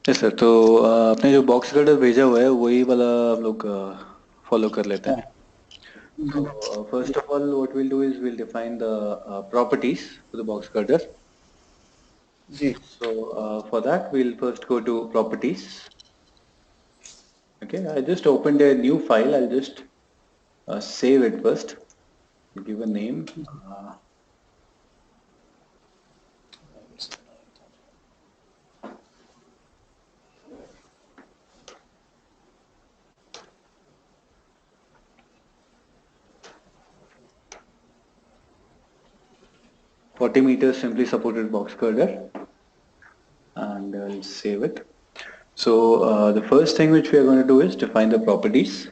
Yes sir. तो आपने जो बॉक्स कटर भेजा हुआ है वही वाला हम लोग फॉलो कर लेते हाँ। हैं। So hmm, first of all, what we'll do is we'll define the properties for the box cutter. जी। So for that, we'll first go to properties. Okay, I just opened a new file. I'll just save it first. Give a name. 40 meters simply supported box cutter, and I'll save it. So the first thing which we are going to do is define the properties.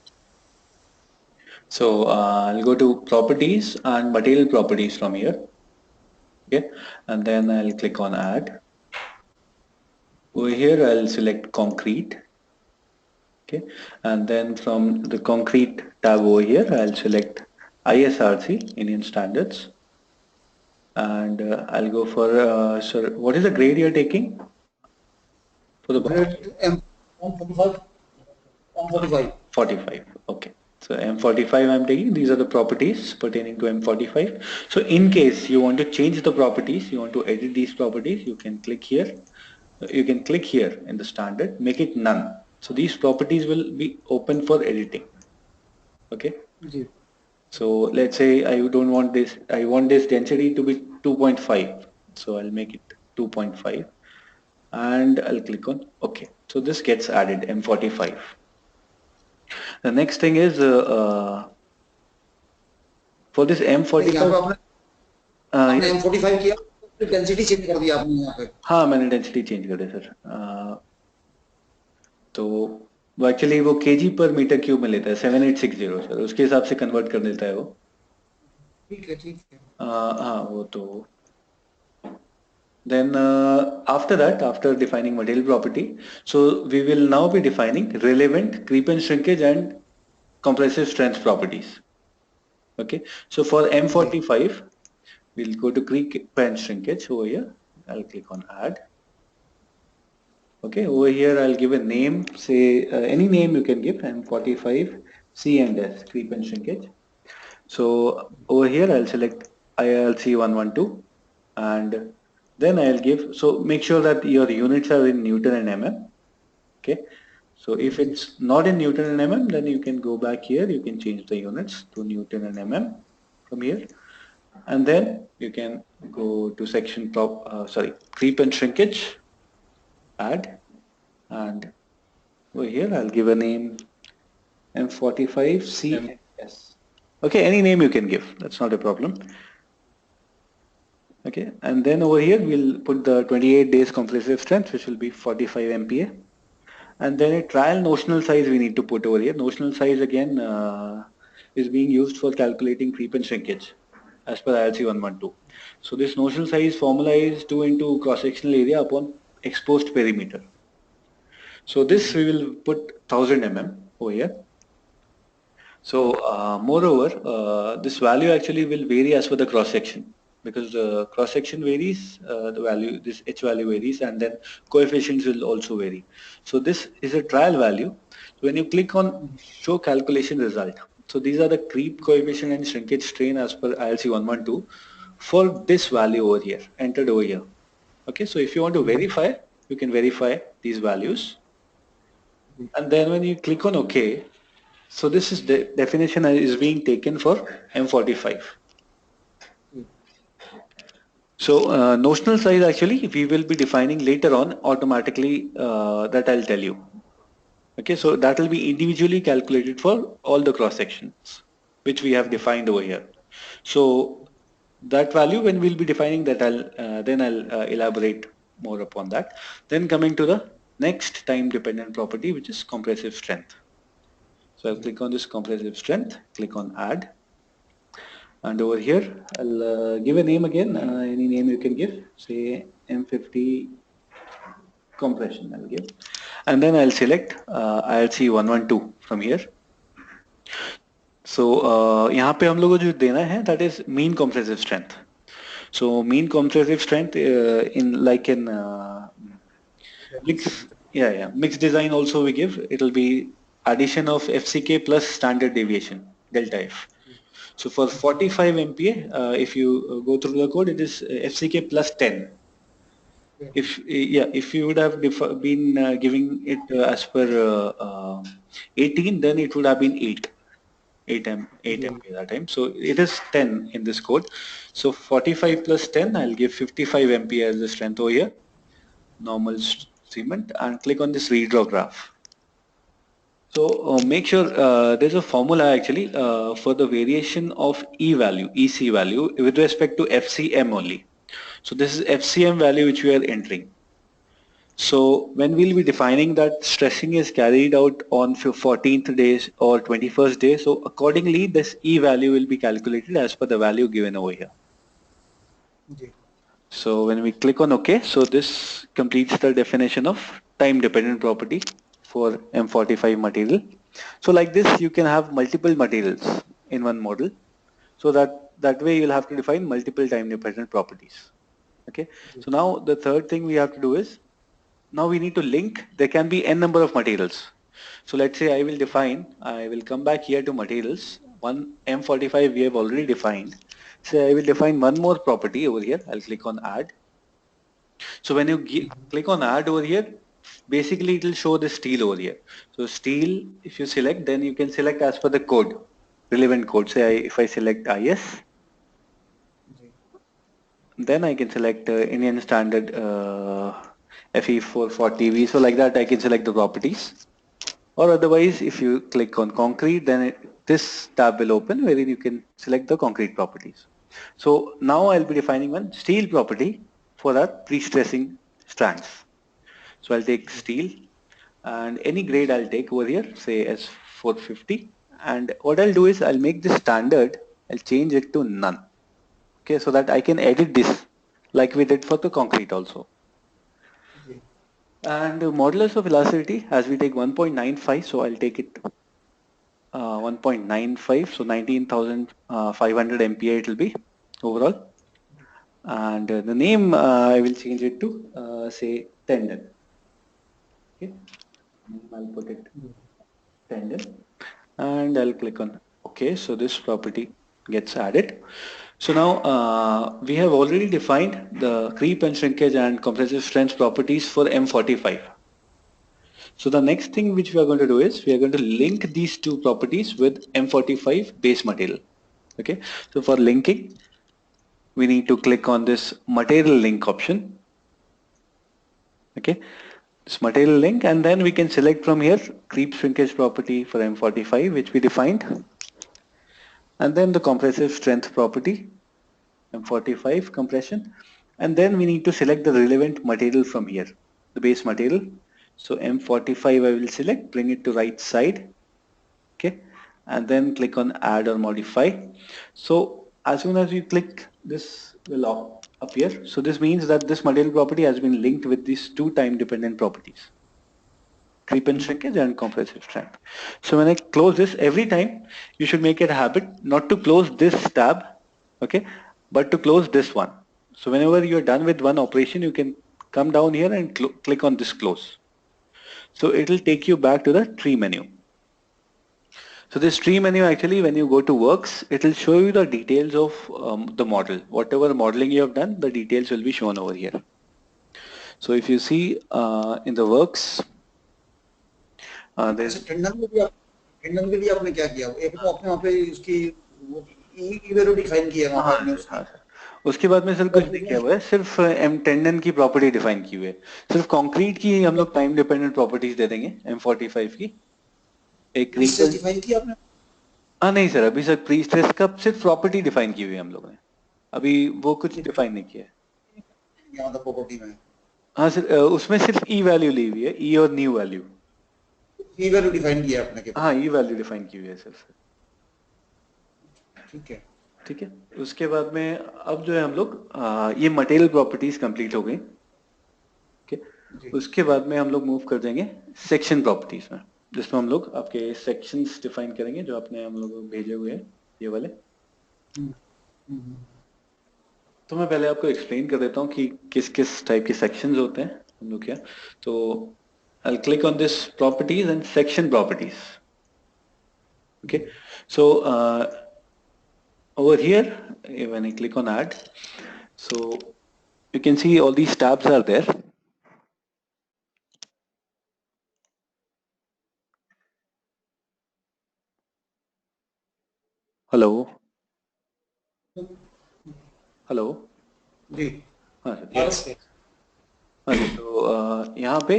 So I'll go to properties and material properties from here. Okay, and then I'll click on add. Over here, I'll select concrete. Okay, and then from the concrete tab over here, I'll select ISRC, Indian Standards, and I'll go for, sir, what is the grade you're taking for the box? Grade M45, M45। 45. Okay. So M45 I'm taking. These are the properties pertaining to M45. So in case you want to change the properties, you want to edit these properties, you can click here. You can click here in the standard, make it none. So these properties will be open for editing. Okay. जी। So let's say I don't want this, I want this density to be 2.5. So I'll make it 2.5 and I'll click on OK. So this gets added M45. The next thing is for this यहाँ पे M45, आपने आपने yes, M45 किया, density change कर दिया आपने यहाँ पे। हाँ मैंने डेंसिटी चेंज कर दिया सर। तो वो एक्चुअली वो केजी पर मीटर क्यूब में लेता है 7860 सर, उसके हिसाब से कन्वर्ट कर देता है वो। ठीक है, ठीक है। हाँ वो तो then after that, after defining material property, so we will now be defining relevant creep and shrinkage and compressive strength properties. Okay, so for ji. M45, we'll go to creep and shrinkage over here. I'll click on add. Okay, over here I'll give a name, say any name you can give, M45 C and S, creep and shrinkage. So over here I'll select ILC 112 and then I'll give, so make sure that your units are in Newton and mm. Okay, so if ji. it's not in Newton and mm, then you can go back here, you can change the units to Newton and mm from here, and then you can go to section creep and shrinkage, add, and over here I'll give a name M45C and S. Okay, any name you can give, that's not a problem. Okay, and then over here we'll put the 28 days compressive strength, which will be 45 MPa. And then a trial notional size we need to put over here. Notional size again is being used for calculating creep and shrinkage as per ILC 112. So this notional size formula is 2 into cross-sectional area upon exposed perimeter. So this we will put 1000 mm over here. So moreover, this value actually will vary as per the cross section, because the cross section varies, the value, this H value varies, and then coefficients will also vary. So this is a trial value. So when you click on show calculation result, so these are the creep coefficient and shrinkage strain as per ILC 112 for this value over here, entered over here. Okay, so if you want to verify, you can verify these values. And then when you click on OK, so this is definition is being taken for M45. So notional size actually we will be defining later on automatically, that I'll tell you. Okay, so that will be individually calculated for all the cross sections which we have defined over here. So that value when we'll be defining that, I'll elaborate more upon that. Then coming to the next time dependent property, which is compressive strength. So I'll click on this compressive strength, click on add. And over here, I'll give a name again, any name you can give, say M50 compression I'll give. And then I'll select ILC 112 from here. So यहाँ पे हम लोग को जो देना है, that is mean compressive strength. So mean compressive strength in like in bricks. Yeah. Mixed design also we give. It will be addition of FCK plus standard deviation, delta F. So for 45 MPa, if you go through the code, it is FCK plus 10. If you would have been giving it as per 18, then it would have been 8 MPa that time. So it is 10 in this code. So 45 plus 10, I'll give 55 MPa as the strength over here, normal cement, and click on this redraw graph. So make sure there's a formula actually for the variation of E value, EC value with respect to FCM only. So this is FCM value which we are entering. So when we'll be defining that stressing is carried out on 14th days or 21st day, so accordingly this E value will be calculated as per the value given over here. So when we click on OK, so this completes the definition of time dependent property for M45 material. So like this you can have multiple materials in one model. So that way you'll have to define multiple time dependent properties. Okay. So now the third thing we have to do is, now we need to link, there can be n number of materials. So let's say I will come back here to materials, one M45 we have already defined. So I will define one more property over here. I'll click on add. So when you click on add over here, basically it will show the steel over here. So steel, if you select, then you can select as per the code, relevant code. Say if I select IS, then I can select Indian standard FE440V. So like that I can select the properties. Or otherwise, if you click on concrete, then this tab will open wherein you can select the concrete properties. So now I'll be defining one steel property for our pre-stressing strands. So I'll take steel and any grade I'll take over here, say S450. And what I'll do is I'll make this standard, I'll change it to none. Okay, so that I can edit this like we did for the concrete also. And modulus of elasticity, as we take 1.95, so I'll take it 1.95, so 19,500 MPa it will be overall. And the name I will change it to say tendon. Okay, I'll put it tendon, and I'll click on OK. So this property gets added. So now we have already defined the creep and shrinkage and compressive strength properties for M45. So the next thing which we are going to do is we are going to link these two properties with M45 base material. Okay, so for linking, we need to click on this material link option. Okay, this material link, and then we can select from here creep shrinkage property for M45 which we defined, and then the compressive strength property M45 compression, and then we need to select the relevant material from here, the base material. So M45 I will select, bring it to right side, okay, and then click on add or modify. So as soon as you click, this will appear. So this means that this material property has been linked with these two time dependent properties, creep and shrinkage and compressive strength. So when I close this, every time you should make it a habit not to close this tab, okay, but to close this one. So whenever you're done with one operation, you can come down here and click on this close. So it will take you back to the tree menu. So this tree menu, actually when you go to works, it will show you the details of the model. Whatever modeling you have done, the details will be shown over here. So if you see in the works, there's tendon के लिए आपने क्या किया? एक तो आपने वहाँ पे इसकी ई वैल्यू डिफाइन किया वहाँ पे आपने उसकी। उसके बाद में सर कुछ नहीं किया हुआ है, सिर्फ एम टेंडन की प्रॉपर्टी डिफाइन की हुई है। सिर्फ कंक्रीट की हम लोग टाइम डिपेंडेंट प्रॉपर्टीज दे देंगे M45 की। एक डिफाइन किया आपने? हाँ नहीं सर, अभी सर प्री स्ट्रेस का सिर्फ प्रॉपर्टी डिफाइन की हुई है हम लोगों ने, अभी वो कुछ डिफाइन नहीं किया है यहाँ तो प्रॉपर्टी में। हाँ सर, उसमें सिर्फ ई वैल्यू ली हुई है, ई और न्यू वैल्यू। ई वैल्यू डिफाइन किया आपने? हाँ ई वैल्यू डिफाइन की हुई है सर। ठीक है, ठीक है। उसके बाद में अब जो है हम लोग ये मटेरियल प्रॉपर्टीज कंप्लीट हो गई। उसके बाद में हम लोग मूव कर देंगे सेक्शन प्रॉपर्टीज में, जिसमें हम लोग आपके सेक्शंस डिफाइन करेंगे जो आपने हम लोग भेजे हुए हैं ये वाले। तो मैं पहले आपको एक्सप्लेन कर देता हूँ कि किस किस टाइप के सेक्शंस होते हैं हम लोग क्या। तो I'll click on this properties and section properties. Okay, so over here, when I click on add, so you can see all these tabs are there. Hello. Hello. जी हाँ सर, yes. हाँ जी, तो यहाँ पे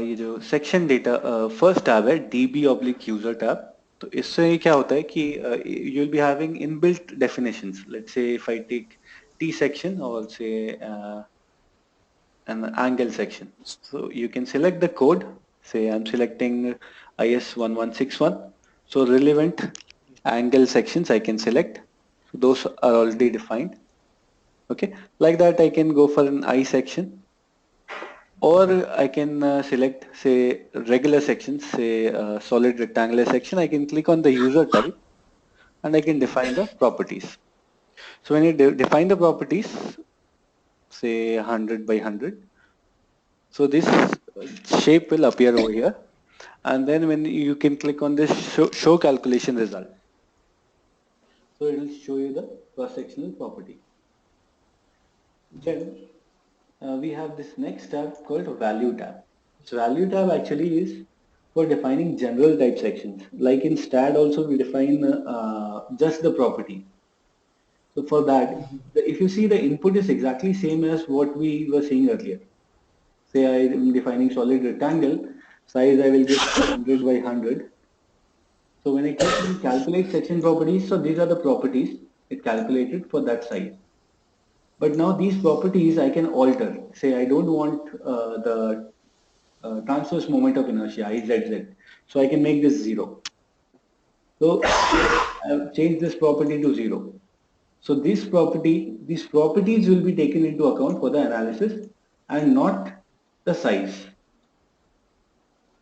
ये जो सेक्शन डेटा फर्स्ट टैब है db/user tab. तो इससे क्या होता है कि you will be having inbuilt definitions. Let's say if I take T section or say an angle section. So you can select the code. Say I'm selecting IS1161. So relevant angle sections I can select. So those are already defined. Okay, like that I can go for an I section, or I can select say regular sections, say solid rectangular section. I can click on the user type and I can define the properties. So when you define the properties, say 100 by 100, so this shape will appear over here, and then when you can click on this show calculation result, so it will show you the cross-sectional property. Then we have this next tab called value tab. So value tab actually is for defining general type sections. Like in STAD also we define just the property. So for that, if you see the input is exactly same as what we were seeing earlier. Say I am defining solid rectangle, size I will give 100 by 100. So when I click on calculate section properties, so these are the properties it calculated for that size. But now these properties I can alter. Say I don't want the transverse moment of inertia, IZZ. So I can make this 0. So I've changed this property to 0. So these properties will be taken into account for the analysis and not the size.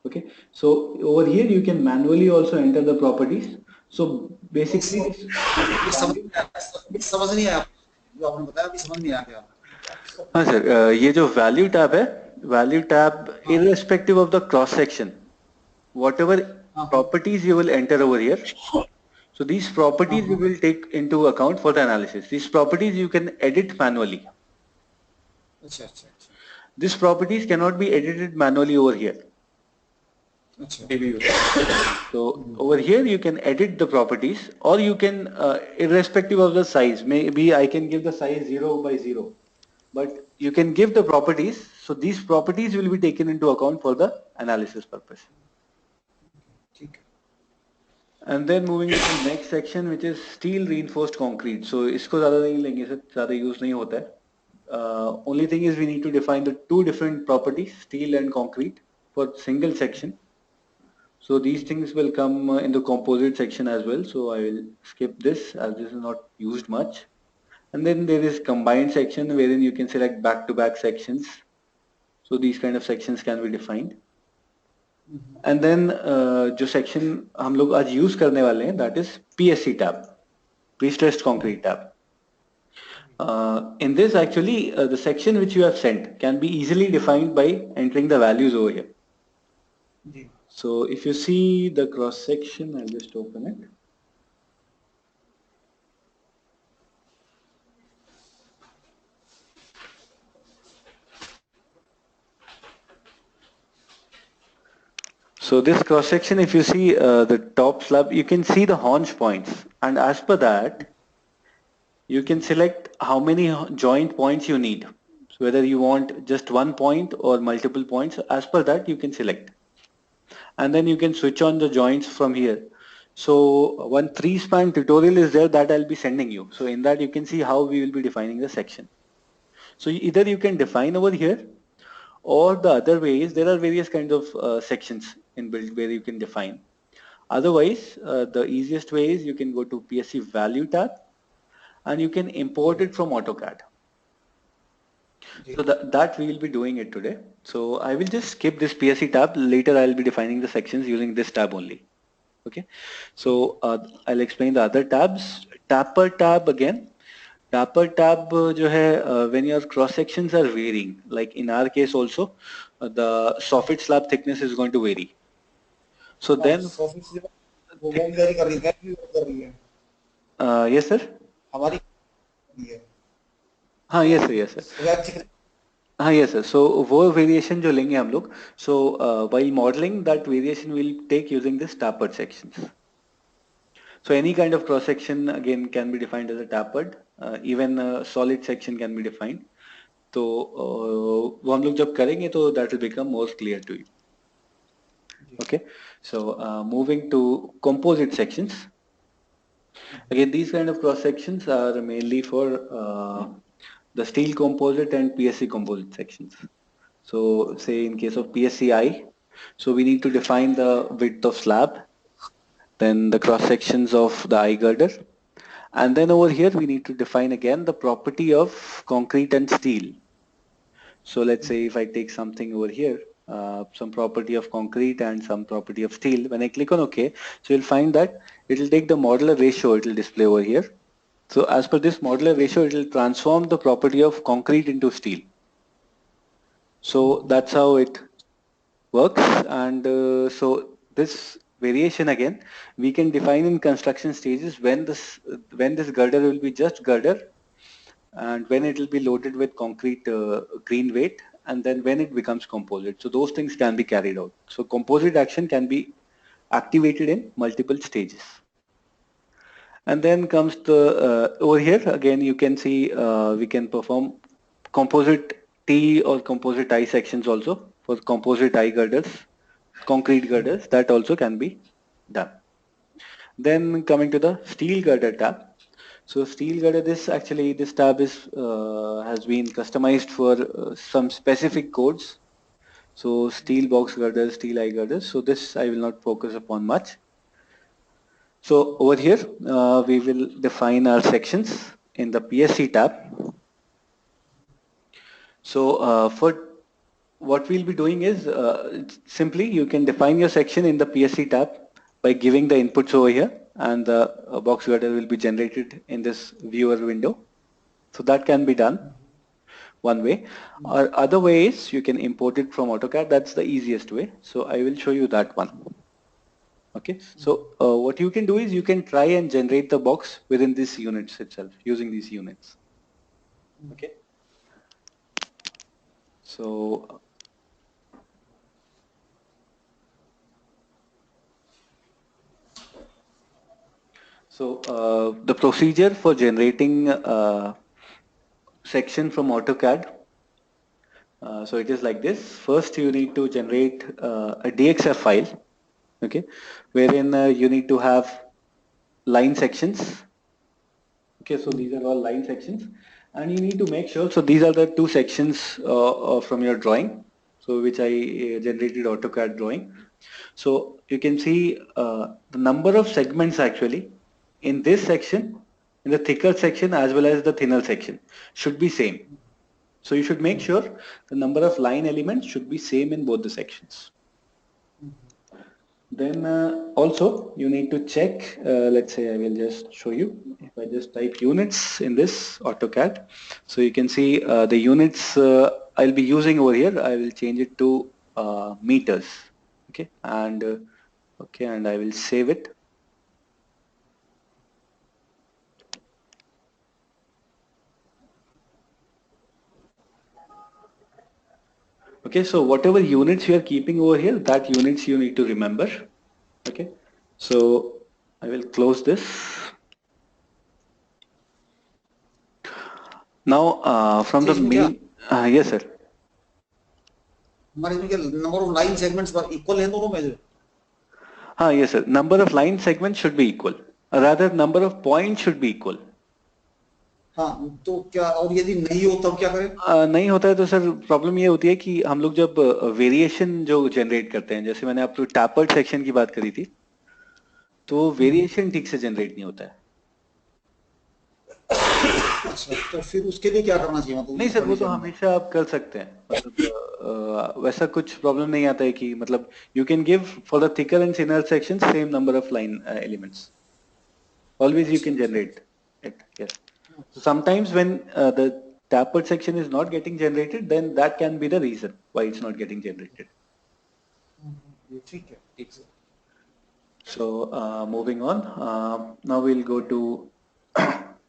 Okay, so over here you can manually also enter the properties. So basically ये समझ नहीं आया जो आपने बताया अभी समझ नहीं आया क्या. हाँ सर, ये जो वैल्यू टैब है, value tab irrespective of the cross section, whatever properties you will enter over here, so these properties we will take into account for the analysis. These properties you can edit manually. अच्छा अच्छा अच्छा. These properties cannot be edited manually over here. So over here you can edit the properties, or you can irrespective of the size, maybe I can give the size 0 by 0, but you can give the properties, so these properties will be taken into account for the analysis purpose. And then moving to the next section, which is steel reinforced concrete. So इसको ज़्यादा नहीं लेंगे sir, ज़्यादा use नहीं होता है. Only thing is we need to define the two different properties, steel and concrete, for single section. So these things will come in the composite section as well. So I will skip this as this is not used much. And then there is combined section wherein you can select back-to-back sections. So these kind of sections can be defined. And then जो section हम लोग आज use करने वाले हैं, that is PSC tab, pre-stressed concrete tab. In this actually the section which you have sent can be easily defined by entering the values over here. So if you see the cross section, I'll just open it. So this cross section, if you see the top slab, you can see the haunch points, and as per that, you can select how many joint points you need. So whether you want just one point or multiple points, as per that you can select. And then you can switch on the joints from here. So one 3-span tutorial is there that I'll be sending you. So in that you can see how we will be defining the section. So either you can define over here, or the other way is there are various kinds of sections in build where you can define. Otherwise, the easiest way is you can go to PSC value tab and you can import it from AutoCAD. So that we will be doing it today. So I will just skip this PSC tab. Later I'll be defining the sections using this tab only. Okay. So I'll explain the other tabs. Tab per tab again. taper tab जो है when your cross sections are varying, like in our case also, the soffit slab thickness is going to vary. So हाँ then, soffit से वो भी very कर रही है, भी वेरी कर रही है yes sir, हमारी है हाँ yes sir, yes sir, swag chicken हाँ yes sir. So वो variation जो लेंगे हम लोग, so while modeling that variation will take using this tapered sections. So any kind of cross section again can be defined as a tapered, even a solid section can be defined. तो वो हम लोग जब करेंगे तो that will become more clear to you. Okay, so moving to composite sections. Again, these kind of cross sections are mainly for the steel composite and PSC composite sections. So say in case of PSCI, so we need to define the width of slab, then the cross sections of the eye girder, and then over here we need to define again the property of concrete and steel. So let's say if I take something over here, some property of concrete and some property of steel, when I click on OK, so you'll find that it will take the modular ratio, it will display over here. So as per this modular ratio, it will transform the property of concrete into steel. So that's how it works. And so this variation again, we can define in construction stages when this girder will be just girder, and when it will be loaded with concrete green weight, and then when it becomes composite. So those things can be carried out. So composite action can be activated in multiple stages. And then comes the over here again you can see we can perform composite T or composite I sections also for composite I girders, concrete girders, that also can be done. Then coming to the steel girder tab. So steel girder, this tab is has been customized for some specific codes. So steel box girders, steel eye girders. So this I will not focus upon much. So over here we will define our sections in the PSC tab. So for what we'll be doing is simply you can define your section in the PSC tab by giving the inputs over here, and the box girder will be generated in this viewer window. So that can be done one way, or other way is you can import it from AutoCAD. That's the easiest way. So I will show you that one. Okay, so what you can do is you can try and generate the box within these units itself using these units. Okay, so the procedure for generating section from AutoCAD. So it is like this. First, you need to generate a DXF file, okay, wherein you need to have line sections. Okay, so these are all line sections, and you need to make sure. So these are the two sections from your drawing, so which I generated AutoCAD drawing. So you can see the number of segments actually in this section, in the thicker section as well as the thinner section should be same. So you should make sure the number of line elements should be same in both the sections. Then also you need to check, let's say I will just show you, if I just type units in this AutoCAD, so you can see the units I'll be using over here, I will change it to meters, okay, and I will save it. Okay, so whatever units you are keeping over here, that units you need to remember. Okay, so I will close this. Now from the main, yes sir. हमारे इसमें क्या number of line segments equal है दोनों में जो Yes sir, number of line segments should be equal, rather number of points should be equal. हाँ तो क्या, और यदि नहीं हो तब क्या करें? नहीं होता है तो सर प्रॉब्लम ये होती है कि हम लोग जब वेरिएशन जो जनरेट करते हैं, जैसे मैंने आपको टैपर्ड सेक्शन की बात करी थी, तो वेरिएशन ठीक से जनरेट नहीं होता है. अच्छा, तो फिर उसके लिए क्या करना चाहिए? मतलब नहीं सर, वो तो हमेशा आप कर सकते हैं, मतलब वैसा कुछ प्रॉब्लम नहीं आता है कि मतलब you can give for the thicker and thinner section same number of line elements, always you can generate it. Yes. So sometimes when the tapered section is not getting generated, then that can be the reason why it's not getting generated. ये ठीक है, ठीक है. So moving on, now we'll go to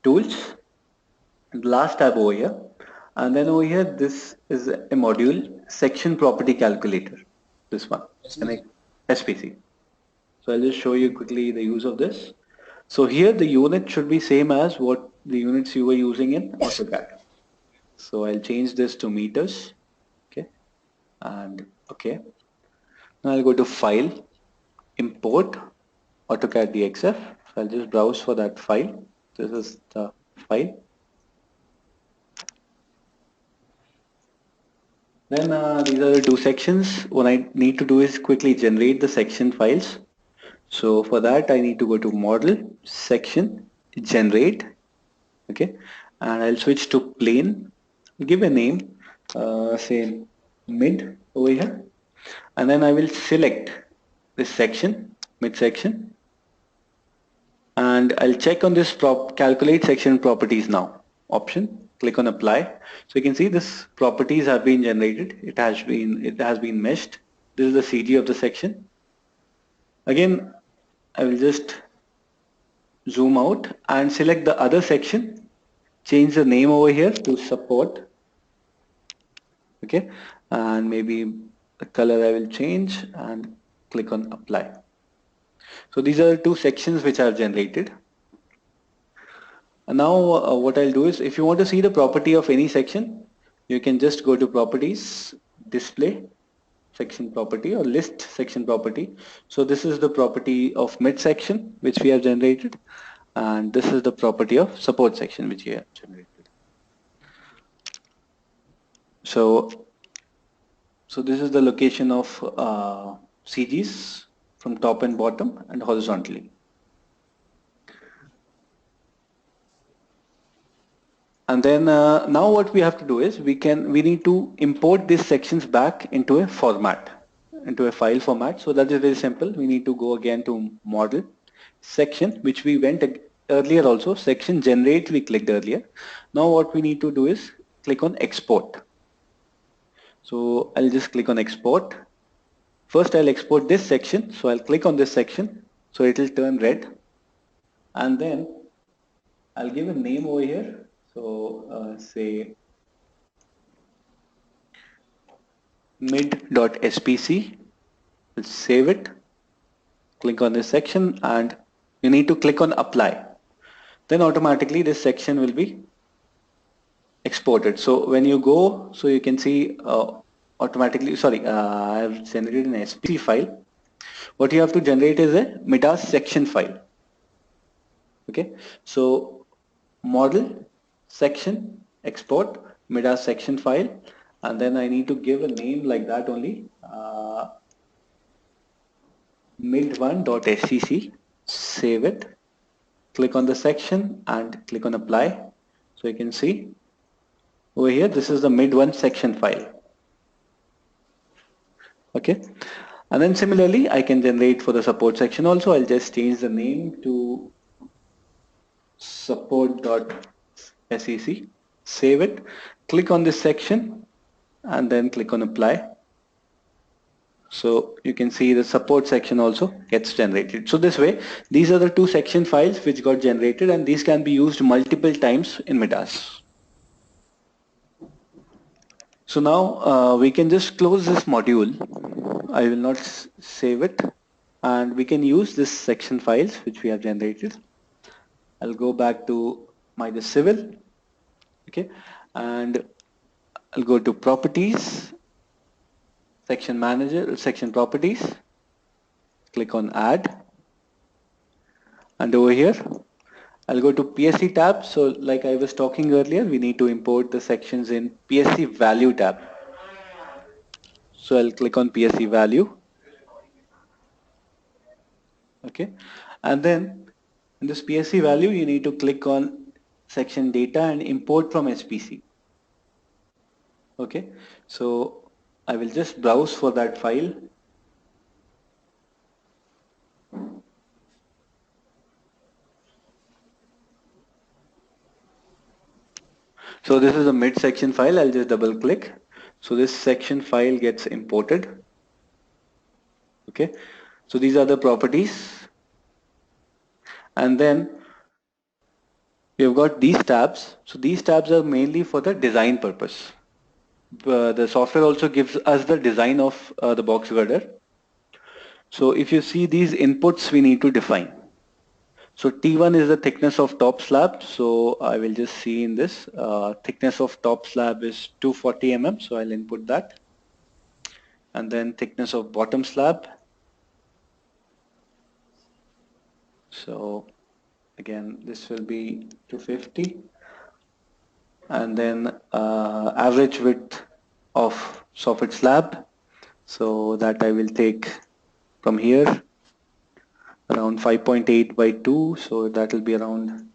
tools, the last tab over here. And then over here, this is a module, section property calculator, this one, SPC. SPC. So I'll just show you quickly the use of this. So here the unit should be same as what the units you were using in AutoCAD. So I'll change this to meters, okay, and okay. Now I'll go to File, Import, AutoCAD DXF. So I'll just browse for that file. This is the file. Then these are the two sections. What I need to do is quickly generate the section files. So for that I need to go to Model, Section, Generate, okay, and I'll switch to Plane, give a name, say mid over here, and then I will select this section, mid section, and I'll check on this calculate section properties now option, click on apply. So you can see this properties have been generated. It has been meshed. This is the CG of the section. Again, I will just zoom out and select the other section, change the name over here to support, okay, and maybe the color I will change and click on apply. So these are two sections which I've generated. And now what I'll do is, if you want to see the property of any section, you can just go to properties, display, section property, or list section property. So this is the property of mid section which we have generated, and this is the property of support section which we have generated. So this is the location of CGs from top and bottom and horizontally. And then now what we have to do is we need to import these sections back into a format, into a file format. So that is very simple. We need to go again to model, section, which we went earlier also, section generate we clicked earlier. Now what we need to do is click on export. So I'll just click on export. First I'll export this section. So I'll click on this section. So it will turn red. And then I'll give a name over here. So say mid.spc. We'll save it. Click on this section and you need to click on apply. Then automatically this section will be exported. So when you go, so you can see automatically, sorry, I have generated an SPC file. What you have to generate is a Midas section file. Okay, so model, section, export, Midas section file, and then I need to give a name like that only, mid1.scc, save it, click on the section and click on apply. So you can see over here, this is the mid1 section file. Okay, and then similarly I can generate for the support section also. I'll just change the name to support.sec, save it, click on this section and then click on apply. So you can see the support section also gets generated. So this way, these are the two section files which got generated, and these can be used multiple times in Midas. So now we can just close this module. I will not save it, and we can use this section files which we have generated. I'll go back to my civil, okay, and I'll go to properties, section manager, section properties, click on add, and over here I'll go to PSC tab. So like I was talking earlier, we need to import the sections in PSC value tab. So I'll click on PSC value, okay, and then in this PSC value you need to click on section data and import from SPC. Okay, so I will just browse for that file. So this is a mid-section file. I'll just double click. So this section file gets imported. Okay. So these are the properties. And then we've got these tabs. So these tabs are mainly for the design purpose. The software also gives us the design of the box girder. So if you see these inputs we need to define. So T1 is the thickness of top slab. So I will just see in this thickness of top slab is 240 mm. So I'll input that. And then thickness of bottom slab. So again, this will be 250. And then average width of soffit slab. So that I will take from here around 5.8 by 2. So that will be around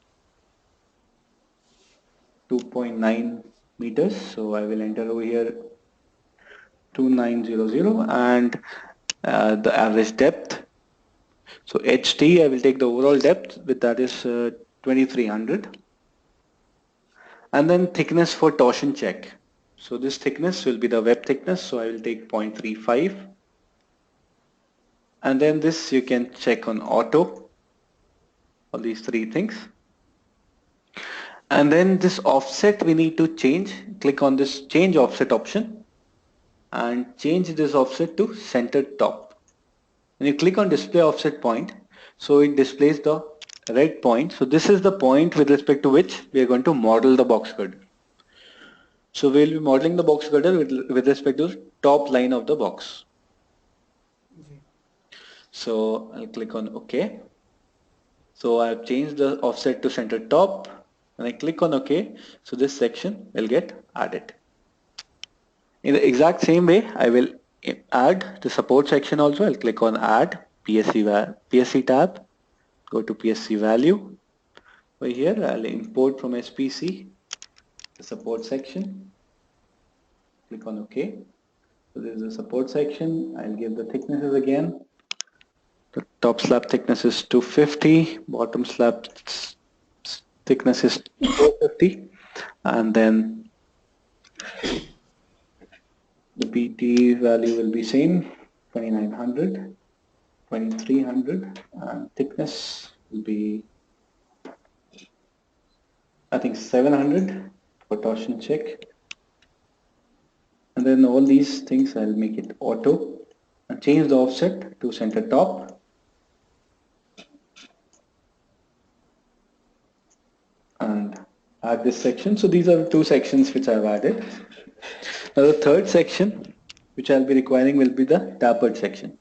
2.9 meters. So I will enter over here 2900 and the average depth. So HT, I will take the overall depth with that is 2300. And then thickness for torsion check. So this thickness will be the web thickness. So I will take 0.35. And then this you can check on auto, all these three things. And then this offset we need to change. Click on this change offset option and change this offset to center top. When you click on display offset point, so it displays the red point. So this is the point with respect to which we are going to model the box girder. So we'll be modeling the box girder with respect to top line of the box. So I'll click on OK. So I've changed the offset to center top and I click on OK. So this section will get added. In the exact same way, I will add the support section also. I'll click on add PSC tab, go to PSC value. Over here, I'll import from SPC the support section. Click on OK. So this is the support section. I'll give the thicknesses again. The top slab thickness is 250, bottom slab thickness is 450, and then the BT value will be same, 2900, 2300, and thickness will be, I think 700 for torsion check. And then all these things I'll make it auto and change the offset to center top. And add this section. So these are the two sections which I've added. Now the third section which I'll be requiring will be the tapered section.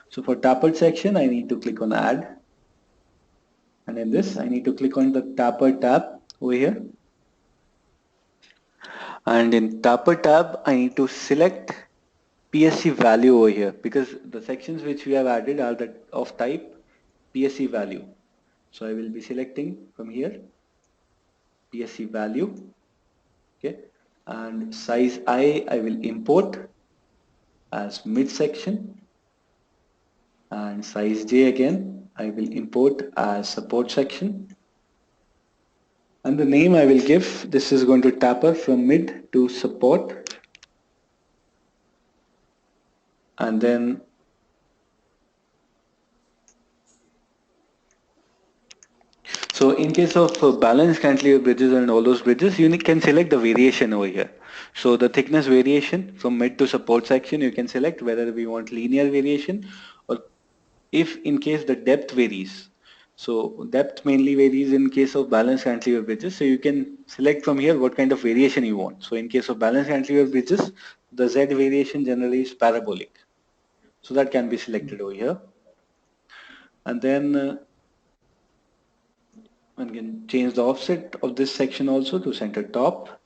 So for tapered section I need to click on add, and in this I need to click on the tapered tab over here, and in tapered tab I need to select PSC value over here because the sections which we have added are that of type PSC value. So I will be selecting from here PSC value, okay, and size I will import as midsection, and size J again I will import as support section, and the name I will give, this is going to taper from mid to support, and then so in case of balance cantilever bridges and all those bridges, you can select the variation over here. So the thickness variation from mid to support section, you can select whether we want linear variation or if in case the depth varies. So depth mainly varies in case of balance cantilever bridges. So you can select from here what kind of variation you want. So in case of balance cantilever bridges, the Z variation generally is parabolic. So that can be selected over here. And then one can change the offset of this section also to center top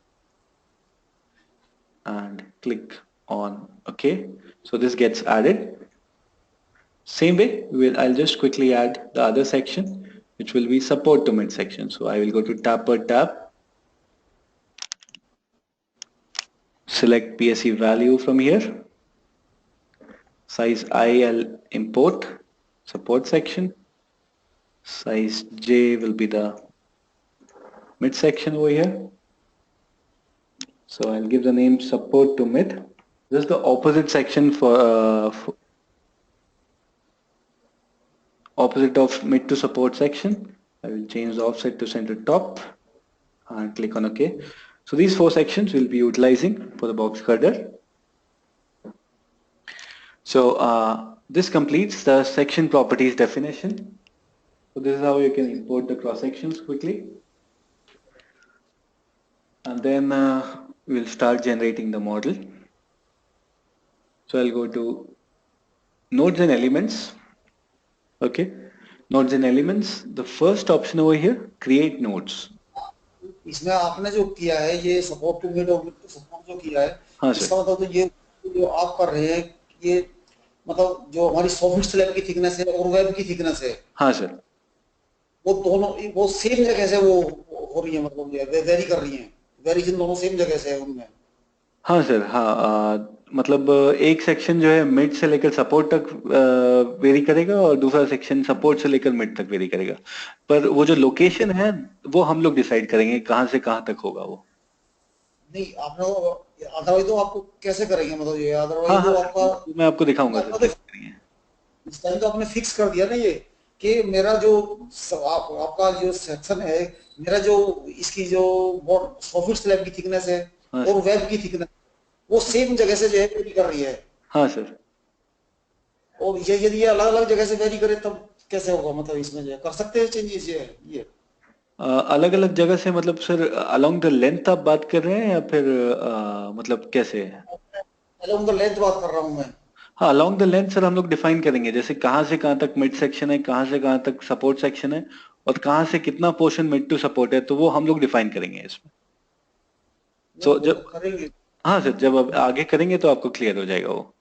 and click on OK. So this gets added. Same way, I'll just quickly add the other section, which will be support to mid section. So I will go to tapered tab, select PSC value from here, size I'll import support section, size J will be the mid section over here, So I'll give the name support to mid. This is the opposite section for opposite of mid to support section. I will change the offset to center top and click on OK. So these 4 sections we'll be utilizing for the box cutter. So this completes the section properties definition. So this is how you can import the cross sections quickly. And then we'll start generating the model. So I'll go to nodes and elements. Okay, nodes and elements. The first option over here, create nodes. इसमें आपने जो किया है ये support to mid और mid to support जो किया है, हाँ इसका मतलब तो ये जो आप कर रहे हैं ये मतलब जो हमारी सॉफ्ट स्लैब की थिकनेस है और वेब की थिकनेस है, हाँ सर, वो दोनों वो सेम जगह से वो हो रही है, मतलब ये वेरी कर रही हैं, वेरिएशन दोनों सेम जगह से है उनमें। हाँ सर, हाँ मतलब एक सेक्शन जो है मिड से लेकर सपोर्ट तक वेरी करेगा और दूसरा सेक्शन सपोर्ट से लेकर मिड तक वेरी करेगा, पर वो जो लोकेशन है वो हम लोग डिसाइड करेंगे कहाँ से कहाँ तक होगा वो। नहीं आपने अदरवाइज तो आपको कैसे करेंगे, मतलब ये हाँ अदरवाइज हाँ तो आपका मैं आपको दिखाऊंगा आपका सर। तो इस टाइम तो आपने फिक्स कर दिया ना ये कि मेरा जो आपका जो सेक्शन है, मेरा जो इसकी जो सॉफ्ट स्लैब की थिकनेस है हाँ और सर, वेब की थिकनेस वो सेम जगह से जो है वेरी कर रही है, हाँ सर, और ये यदि ये अलग अलग जगह से वेरी करे तब कैसे होगा, मतलब इसमें जो है कर सकते हैं चेंजेस ये अलग अलग जगह से मतलब सर अलोंग द लेंथ आप बात कर रहे हैं या फिर मतलब कैसे? अलोंग द लेंथ बात कर रहा हूँ मैं। हाँ अलोंग द लेंथ सर हम लोग डिफाइन करेंगे, जैसे कहाँ से कहाँ तक मिड सेक्शन है, कहाँ से कहाँ तक सपोर्ट सेक्शन है और कहाँ से कितना पोर्शन मिड टू सपोर्ट है, तो वो हम लोग डिफाइन करेंगे इसमें। नहीं सो वो तो जब करेंगे। हाँ सर जब अब आगे करेंगे तो आपको क्लियर हो जाएगा वो।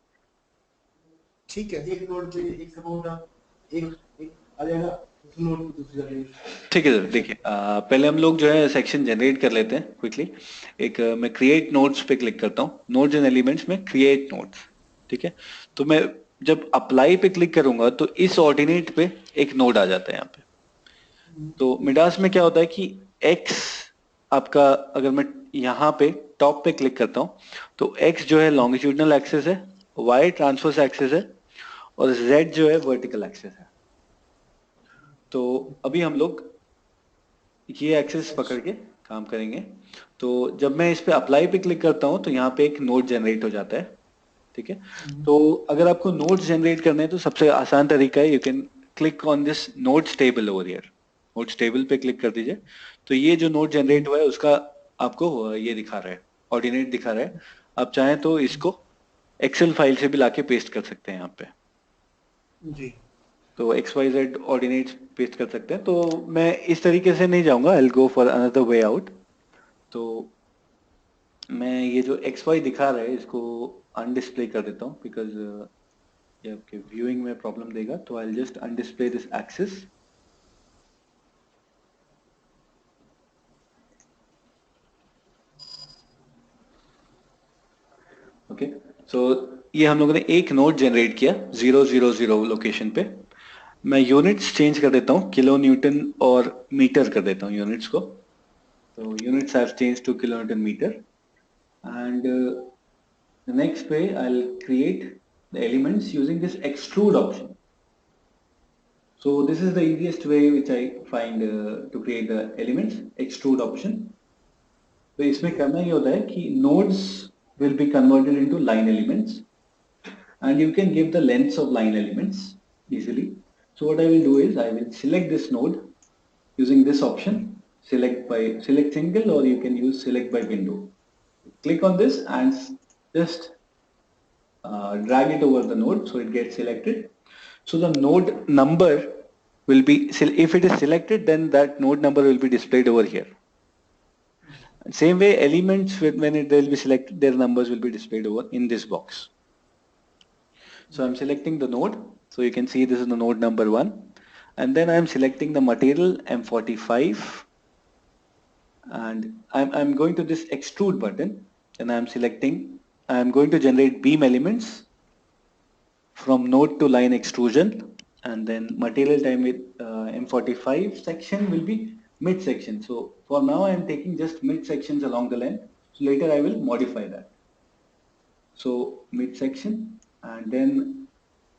ठीक है, एक नोड पे एक सपोर्ट एक एक आ जाएगा, उस नोड पे दूसरी जगह। ठीक है सर, देखिए पहले हम लोग जो है सेक्शन जनरेट कर लेते हैं क्विकली। एक मैं क्रिएट नोड्स पे क्लिक करता हूँ, नोड्स एंड एलिमेंट्स में क्रिएट नोड्स। ठीक है, तो मैं जब अप्लाई पे क्लिक करूंगा तो इस ऑर्डिनेट पे एक नोड आ जाता है यहाँ पे। तो मिडास में क्या होता है कि x आपका, अगर मैं यहाँ पे टॉप पे क्लिक करता हूँ तो x जो है लॉन्गिट्यूडनल एक्सिस है, y ट्रांसवर्स एक्सिस है और z जो है वर्टिकल एक्सिस है। तो अभी हम लोग ये एक्सिस पकड़ के काम करेंगे। तो जब मैं इस पे अप्लाई पे क्लिक करता हूँ तो यहाँ पे एक नोड जनरेट हो जाता है। ठीक है, तो अगर आपको नोड्स जनरेट करने हैं तो सबसे आसान तरीका है, you can click on this nodes table over here. Nodes table पे क्लिक कर दीजिए, तो ये जो नोड जनरेट हुआ है उसका आपको ये दिखा रहा है, ऑर्डिनेट दिखा रहा है। आप चाहें तो इसको एक्सेल फाइल से भी लाके पेस्ट कर सकते हैं यहाँ पे। जी तो x y z ordinates paste कर सकते हैं। तो मैं इस तरीके से नहीं जाऊंगा, I will go for another way out. तो मैं ये जो एक्स वाई दिखा रहा है इसको अनडिस्प्ले कर देता हूँ, बिकॉज ये आपके व्यूइंग में प्रॉब्लम देगा। तो I will just undisplay this axis. Okay, so ये हम लोगों ने एक नोड जनरेट किया 000 लोकेशन पे। मैं यूनिट्स चेंज कर देता हूँ, किलो न्यूटन और मीटर कर देता हूँ यूनिट्स को। तो units have change to kilo newton metre. And the next way I'll create the elements using this extrude option. So this is the easiest way which I find to create the elements, extrude option. तो इसमें करना ये होता है कि nodes will be converted into line elements and you can give the lengths of line elements easily. So what I will do is I will select this node using this option, select single, or you can use select by window. Click on this and just drag it over the node so it gets selected. So the node number will be, if it is selected, then that node number will be displayed over here. Same way, elements, when they'll be selected, their numbers will be displayed over in this box. So I'm selecting the node. So you can see this is the node number 1. And then I'm selecting the material M45. And I'm going to this extrude button and I'm going to generate beam elements from node to line extrusion, and then material time with M45 section will be mid section. So for now I am taking just mid sections along the length. So later I will modify that. So midsection, and then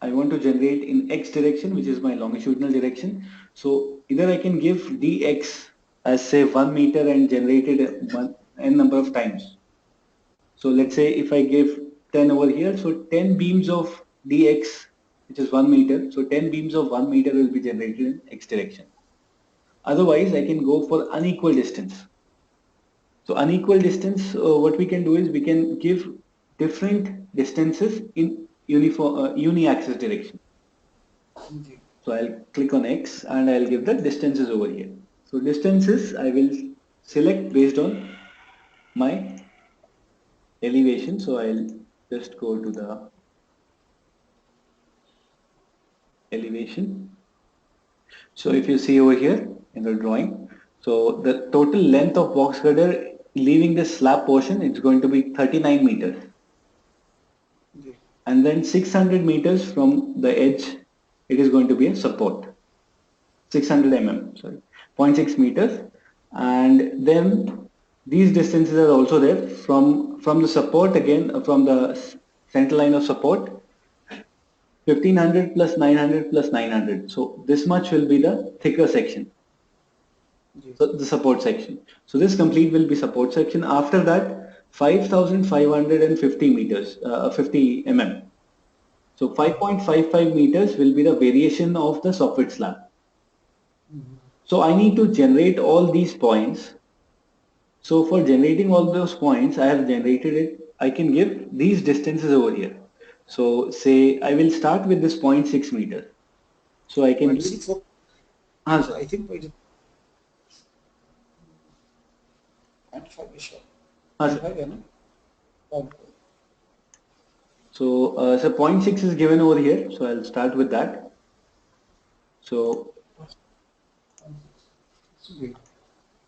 I want to generate in x direction, which is my longitudinal direction. So either I can give dx as say 1 meter and generate it n number of times. So let's say if I give 10 over here, so 10 beams of dx, which is 1 meter. So 10 beams of 1 meter will be generated in x direction. Otherwise, I can go for unequal distance. So unequal distance, what we can do is we can give different distances in uniform uni-axis direction. जी So I'll click on X and I'll give the distances over here. So distances I will select based on my elevation. So I'll just go to the elevation. So if you see over here in the drawing, so the total length of box girder leaving the slab portion, it's going to be 39 meters. जी And then 600 meters from the edge, it is going to be a support. 600 mm, sorry, 0.6 meters. And then these distances are also there from the support again, from the center line of support, 1500 plus 900 plus 900. So this much will be the thicker section. जी So the support section. So this complete will be support section. After that, 5550 meters, 50 mm. So 5.55 meters will be the variation of the soffit slab. So I need to generate all these points. So for generating all those points, I have generated it. I can give these distances over here. So say I will start with this 0.6 meters. So I can point give, six और sir. I think point 0.5 is sure Sir. 0.5 है ना point So 0.6 is given over here. So I'll start with that. So जी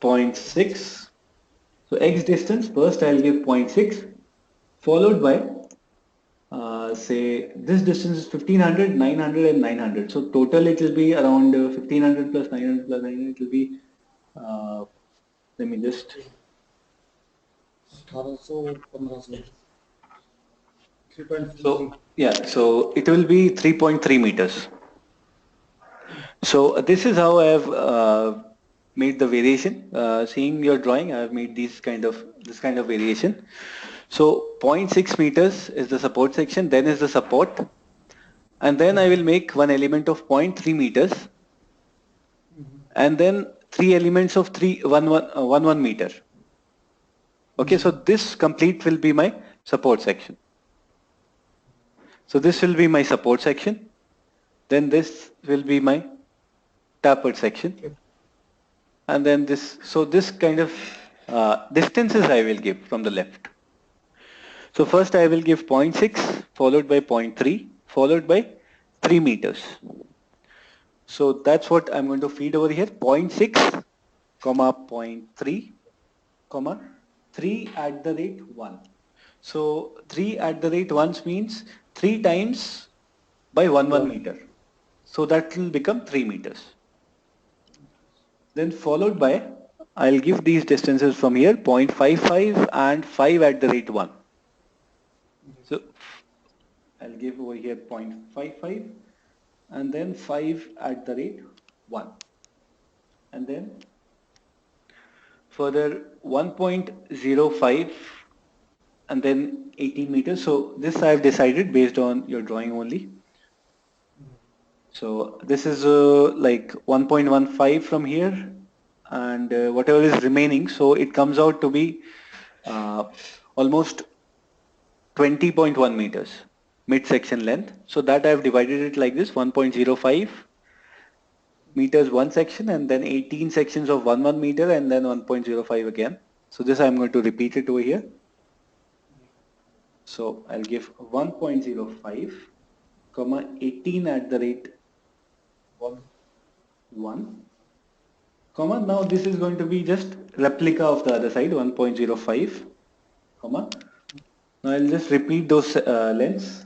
0.6. So x distance, first I'll give 0.6, followed by say this distance is 1500, 900 and 900. So total it will be around 1500 plus 900 plus 900. It will be, uh, let me just, 1800 1500 3.3 so yeah, so it will be 3.3 meters. So this is how I have made the variation. Seeing your drawing, I have made this kind of variation. So 0.6 meters is the support section, then is the support, and then I will make one element of 0.3 meters, and then three elements of 1 meter. Okay, so this complete will be my support section. So this will be my support section. Then this will be my tapered section. And then this, so this kind of distances I will give from the left. So first I will give 0.6 followed by 0.3 followed by 3 meters. So that's what I'm going to feed over here, 0.6 comma 0.3 comma 3 at the rate 1. So 3 at the rate 1 means 3 times by 1 meter. So that will become 3 meters. Then followed by, I'll give these distances from here 0.55 and 5 at the rate 1. So I'll give over here 0.55 and then 5 at the rate 1. And then further 1.05 and then 18 meters. So this I've decided based on your drawing only. So this is like 1.15 from here and whatever is remaining. So it comes out to be almost 20.1 meters mid-section length. So that I've divided it like this, 1.05 meters one section and then 18 sections of 1 meter and then 1.05 again. So this I'm going to repeat it over here. So I'll give 1.05 comma 18 at the rate 1 comma, now this is going to be just replica of the other side, 1.05 comma. Now I'll just repeat those lengths.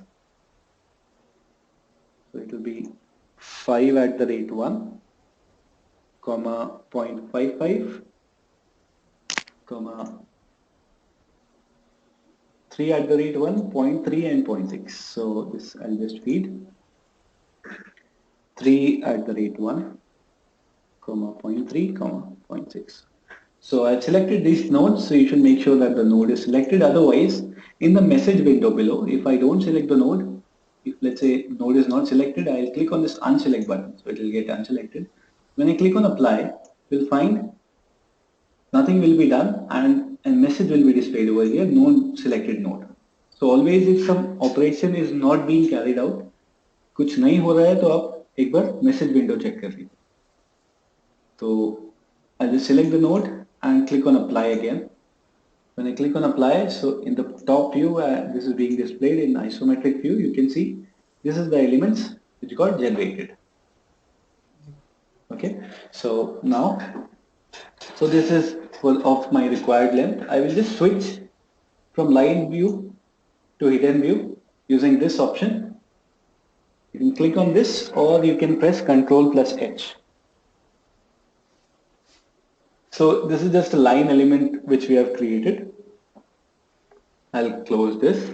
So it will be 5 at the rate 1 comma 0.55 comma 3 at the rate 1, 0.3 and 0.6. So this I'll just feed 3 at the rate 1, comma 0.3, comma 0.6. So I've selected these nodes, so you should make sure that the node is selected. Otherwise, in the message window below, if I don't select the node, if let's say node is not selected, I'll click on this unselect button, so it will get unselected. When I click on apply, you'll find nothing will be done and a message will be displayed over here, no selected node. So always if some operation is not being carried out, कुछ नहीं हो रहा है तो आप एक बार message window check कर लीजिए. So I'll just select the node and click on apply again. When I click on apply, so in the top view, this is being displayed in isometric view. You can see this is the elements which got generated. Okay, so now, so this is full of my required length. I will just switch from line view to hidden view using this option. You can click on this or you can press Ctrl plus H. So this is just a line element which we have created. I'll close this.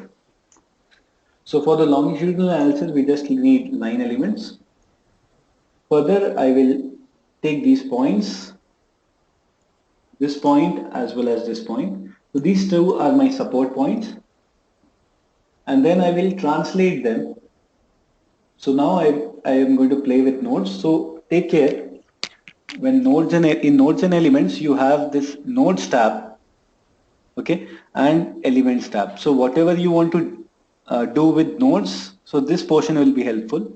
So for the longitudinal analysis, we just need line elements. Further, I will take these points, this point as well as this point. So these two are my support points. And then I will translate them. So now I am going to play with nodes. So take care. When nodes and in nodes and elements, you have this nodes tab, okay, and elements tab. So whatever you want to do with nodes, so this portion will be helpful.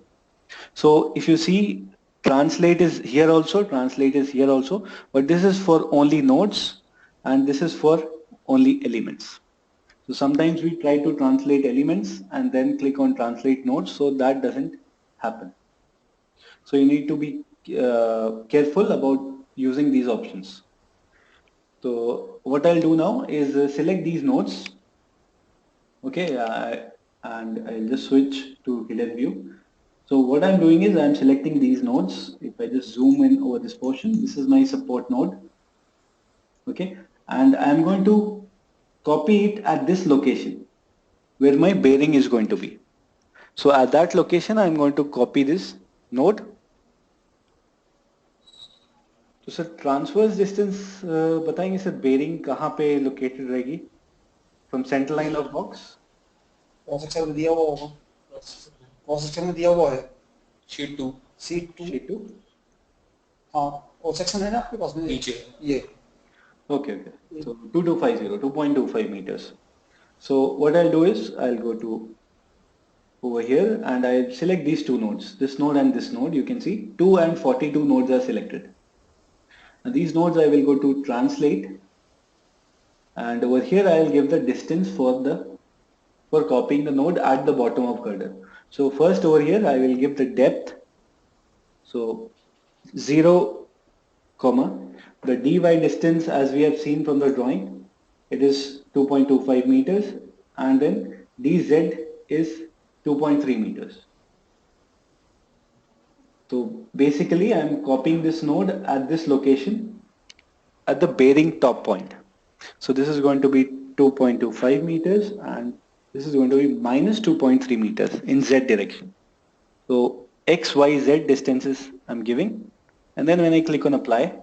So if you see, translate is here also, translate is here also, but this is for only nodes and this is for only elements. So sometimes we try to translate elements and then click on translate nodes, so that doesn't happen. So you need to be careful about using these options. So what I'll do now is select these nodes, okay, and I'll just switch to hidden view. So what I'm doing is I'm selecting these nodes. If I just zoom in over this portion, this is my support node, okay, and I'm going to copy it at this location where my bearing is going to be. So at that location, I'm going to copy this node. तो sir transverse distance बताएंगे sir bearing कहाँ पे located रहेगी from centre line of box कौन section में दिया हुआ होगा कौन सेक्शन में दिया हुआ है शीट 2 शीट 2 हाँ वो सेक्शन है ना आपके पास में नीचे ये okay so 2.25 meters. So what I'll do is I'll go to over here and I'll select these two nodes, this node and this node. You can see 2 and 42 nodes are selected. Now these nodes I will go to translate, and over here I will give the distance for copying the node at the bottom of girder. So first over here I will give the depth, so 0, comma, the dy distance as we have seen from the drawing, it is 2.25 meters, and then dz is 2.3 meters. So basically I am copying this node at this location at the bearing top point. So this is going to be 2.25 meters and this is going to be minus 2.3 meters in z direction. So x, y, z distances I'm giving, and then when I click on apply,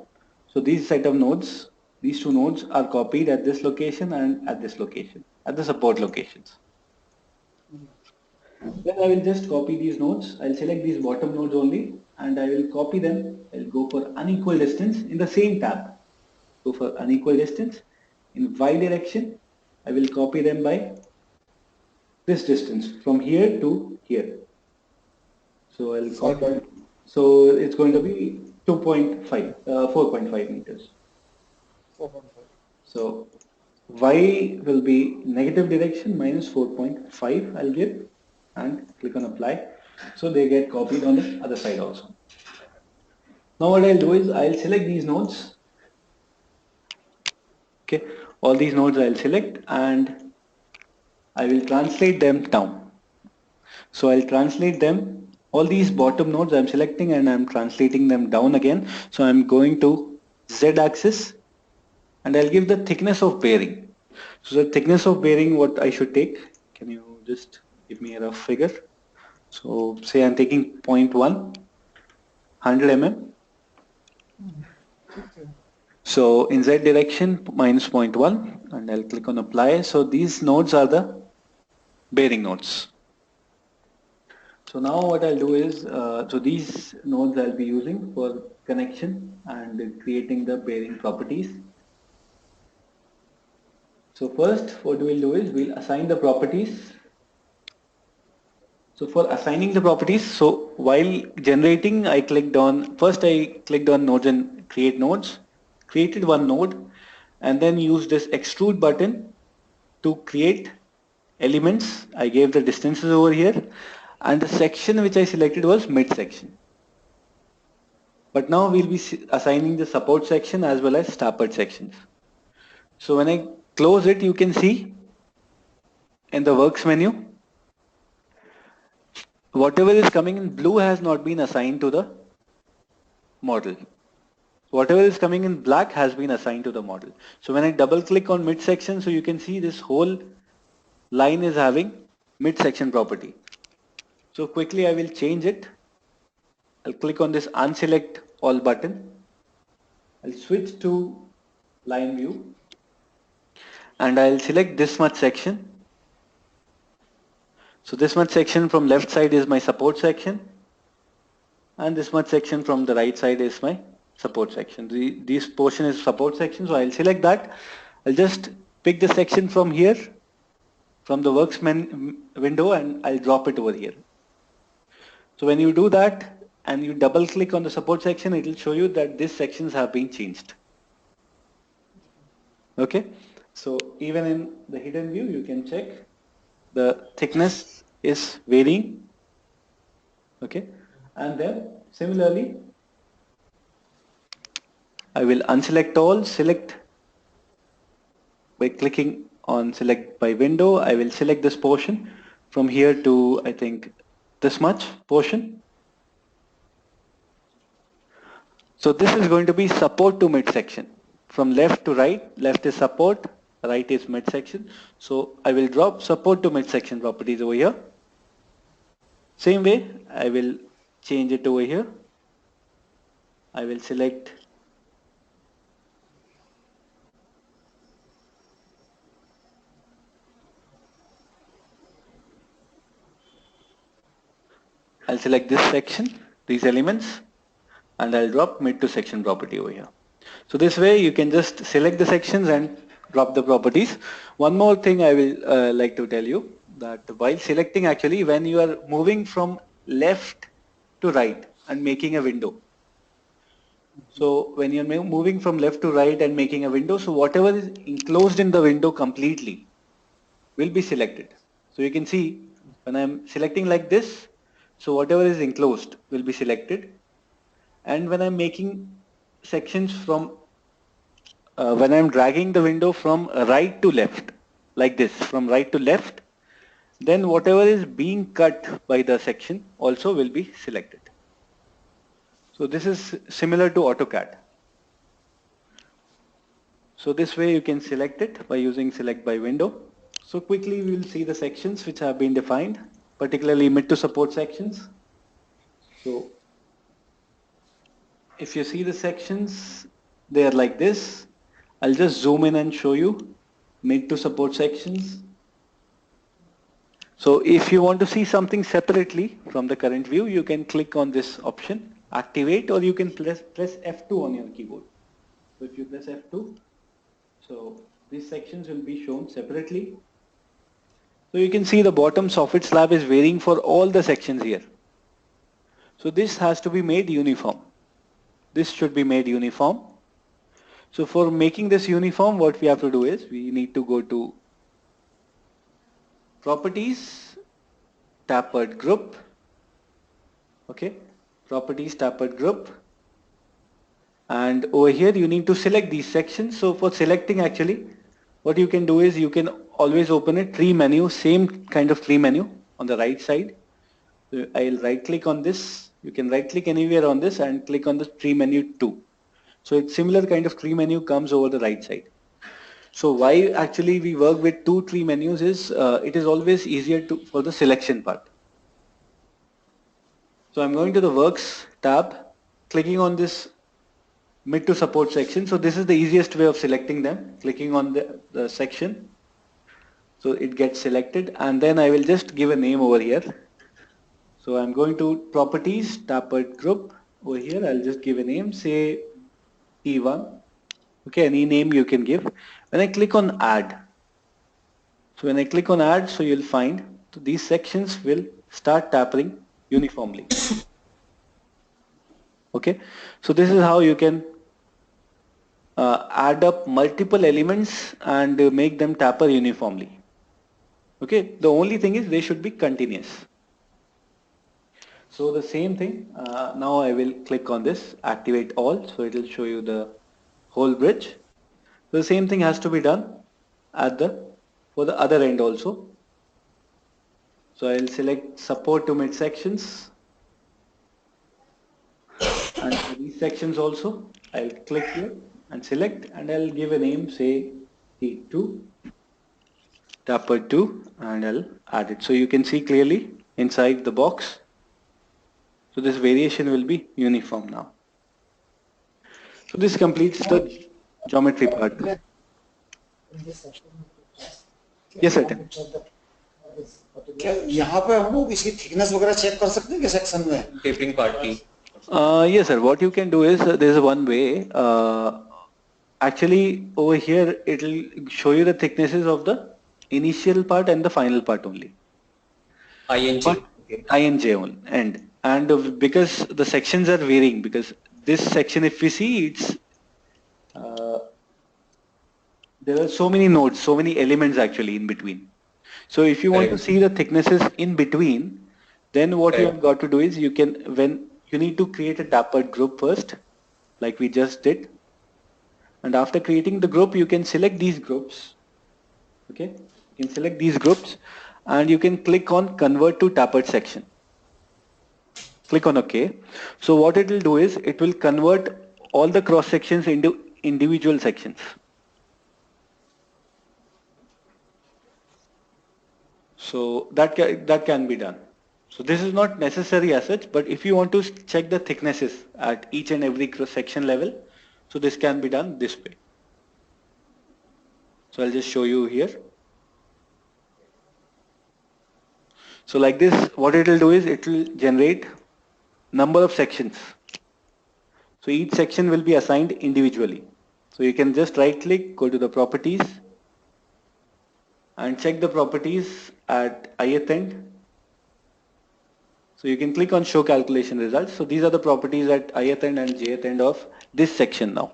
so these set of nodes, these two nodes are copied at this location and at this location, at the support locations. Then I will just copy these nodes. I'll select these bottom nodes only and I will copy them. I'll go for unequal distance in the same tab. Go for unequal distance. In y direction, I will copy them by this distance from here to here. So I'll copy. So it's going to be 4.5 meters. 4.5. So y will be negative direction minus 4.5 I'll give and click on apply. So they get copied on the other side also. Now what I'll do is I'll select these nodes. Okay, all these nodes I'll select and I will translate them down. So I'll translate them, all these bottom nodes I'm selecting and I'm translating them down again. So I'm going to Z axis and I'll give the thickness of bearing. So the thickness of bearing, what I should take, can you just give me a rough figure? So say I'm taking 0.1, 100 mm. Okay. So in Z direction, minus 0.1, and I'll click on apply. So these nodes are the bearing nodes. So now what I'll do is, so these nodes I'll be using for connection and creating the bearing properties. So first what we'll do is we'll assign the properties. So for assigning the properties, so while generating, first I clicked on nodes and create nodes, created one node, and then used this extrude button to create elements. I gave the distances over here, and the section which I selected was mid section. But now we'll be assigning the support section as well as tapered sections. So when I close it, you can see in the works menu, whatever is coming in blue has not been assigned to the model. Whatever is coming in black has been assigned to the model. So when I double click on midsection, so you can see this whole line is having midsection property. So quickly I will change it. I'll click on this unselect all button. I'll switch to line view and I'll select this much section. So this much section from left side is my support section and this much section from the right side is my support section. This portion is support section, so I'll select that. I'll just pick the section from here, from the works window, and I'll drop it over here. So when you do that and you double click on the support section, it will show you that these sections have been changed. Okay, so even in the hidden view, you can check the thickness is varying. Okay, and then similarly, I will unselect all, select by clicking on select by window. I will select this portion from here to, I think, this much portion. So this is going to be support to midsection. From left to right, left is support, right is midsection. So I will drop support to midsection properties over here. Same way, I will change it over here. I will select I'll select this section, these elements, and I'll drop mid to section property over here. So this way you can just select the sections and drop the properties. One more thing I will like to tell you, that while selecting, actually when you are moving from left to right and making a window. So when you're moving from left to right and making a window, so whatever is enclosed in the window completely will be selected. So you can see when I'm selecting like this, so whatever is enclosed will be selected. And when I'm making sections from, when I'm dragging the window from right to left, like this, from right to left, then whatever is being cut by the section also will be selected. So this is similar to AutoCAD. So this way you can select it by using select by window. So quickly we will see the sections which have been defined, particularly mid to support sections. So if you see the sections, they are like this. I'll just zoom in and show you mid to support sections. So if you want to see something separately from the current view, you can click on this option, activate, or you can press F2 on your keyboard. So if you press F2, so these sections will be shown separately. So you can see the bottom soffit slab is varying for all the sections here. So this has to be made uniform. This should be made uniform. So for making this uniform, what we have to do is we need to go to properties, tapered group. Okay, properties, tapered group. And over here you need to select these sections. So for selecting, actually what you can do is you can always open a tree menu, same kind of tree menu on the right side. So I'll right click on this. You can right click anywhere on this and click on the tree menu 2. So it's similar kind of tree menu comes over the right side. So why actually we work with 2 tree menus is it is always easier for the selection part. So I'm going to the works tab, clicking on this mid to support section. So this is the easiest way of selecting them, clicking on the section. So it gets selected and then I will just give a name over here. So I'm going to properties, tapered group over here. I'll just give a name, say T1. Okay, any name you can give. When I click on add, so when I click on add, so you'll find so these sections will start tapering uniformly. Okay, so this is how you can add up multiple elements and make them taper uniformly. Okay, the only thing is they should be continuous. So the same thing, now I will click on this, activate all, so it will show you the whole bridge. So the same thing has to be done at for the other end also. So I'll select support to mid sections and for these sections also I'll click here and select and I'll give a name, say T2, taper 2 and I'll add it. So you can see clearly inside the box. So this variation will be uniform now. So this completes the geometry part. Yes, sir. क्या यहाँ पे हम लोग इसकी thickness वगैरह check कर सकते हैं कि सेक्शन में टेपरिंग पार्ट की? Yes, sir. What you can do is there is one way. Actually, over here it will show you the thicknesses of the initial part and the final part only. INJ. Okay. INJ only, and because the sections are varying, because this section, if we see, it's there are so many nodes, so many elements actually in between. So if you want to see the thicknesses in between, then what you have got to do is you need to create a tapered group first, like we just did. And after creating the group, you can select these groups. Okay, you can select these groups and you can click on convert to tapered section. Click on OK. So what it will do is it will convert all the cross sections into individual sections. So that can be done. So this is not necessary as such, but if you want to check the thicknesses at each and every cross section level, so this can be done this way. So I'll just show you here. So like this, what it will do is it will generate number of sections. So each section will be assigned individually. So you can just right click, go to the properties and check the properties at ith end. So you can click on show calculation results. So these are the properties at ith end and jth end of this section now.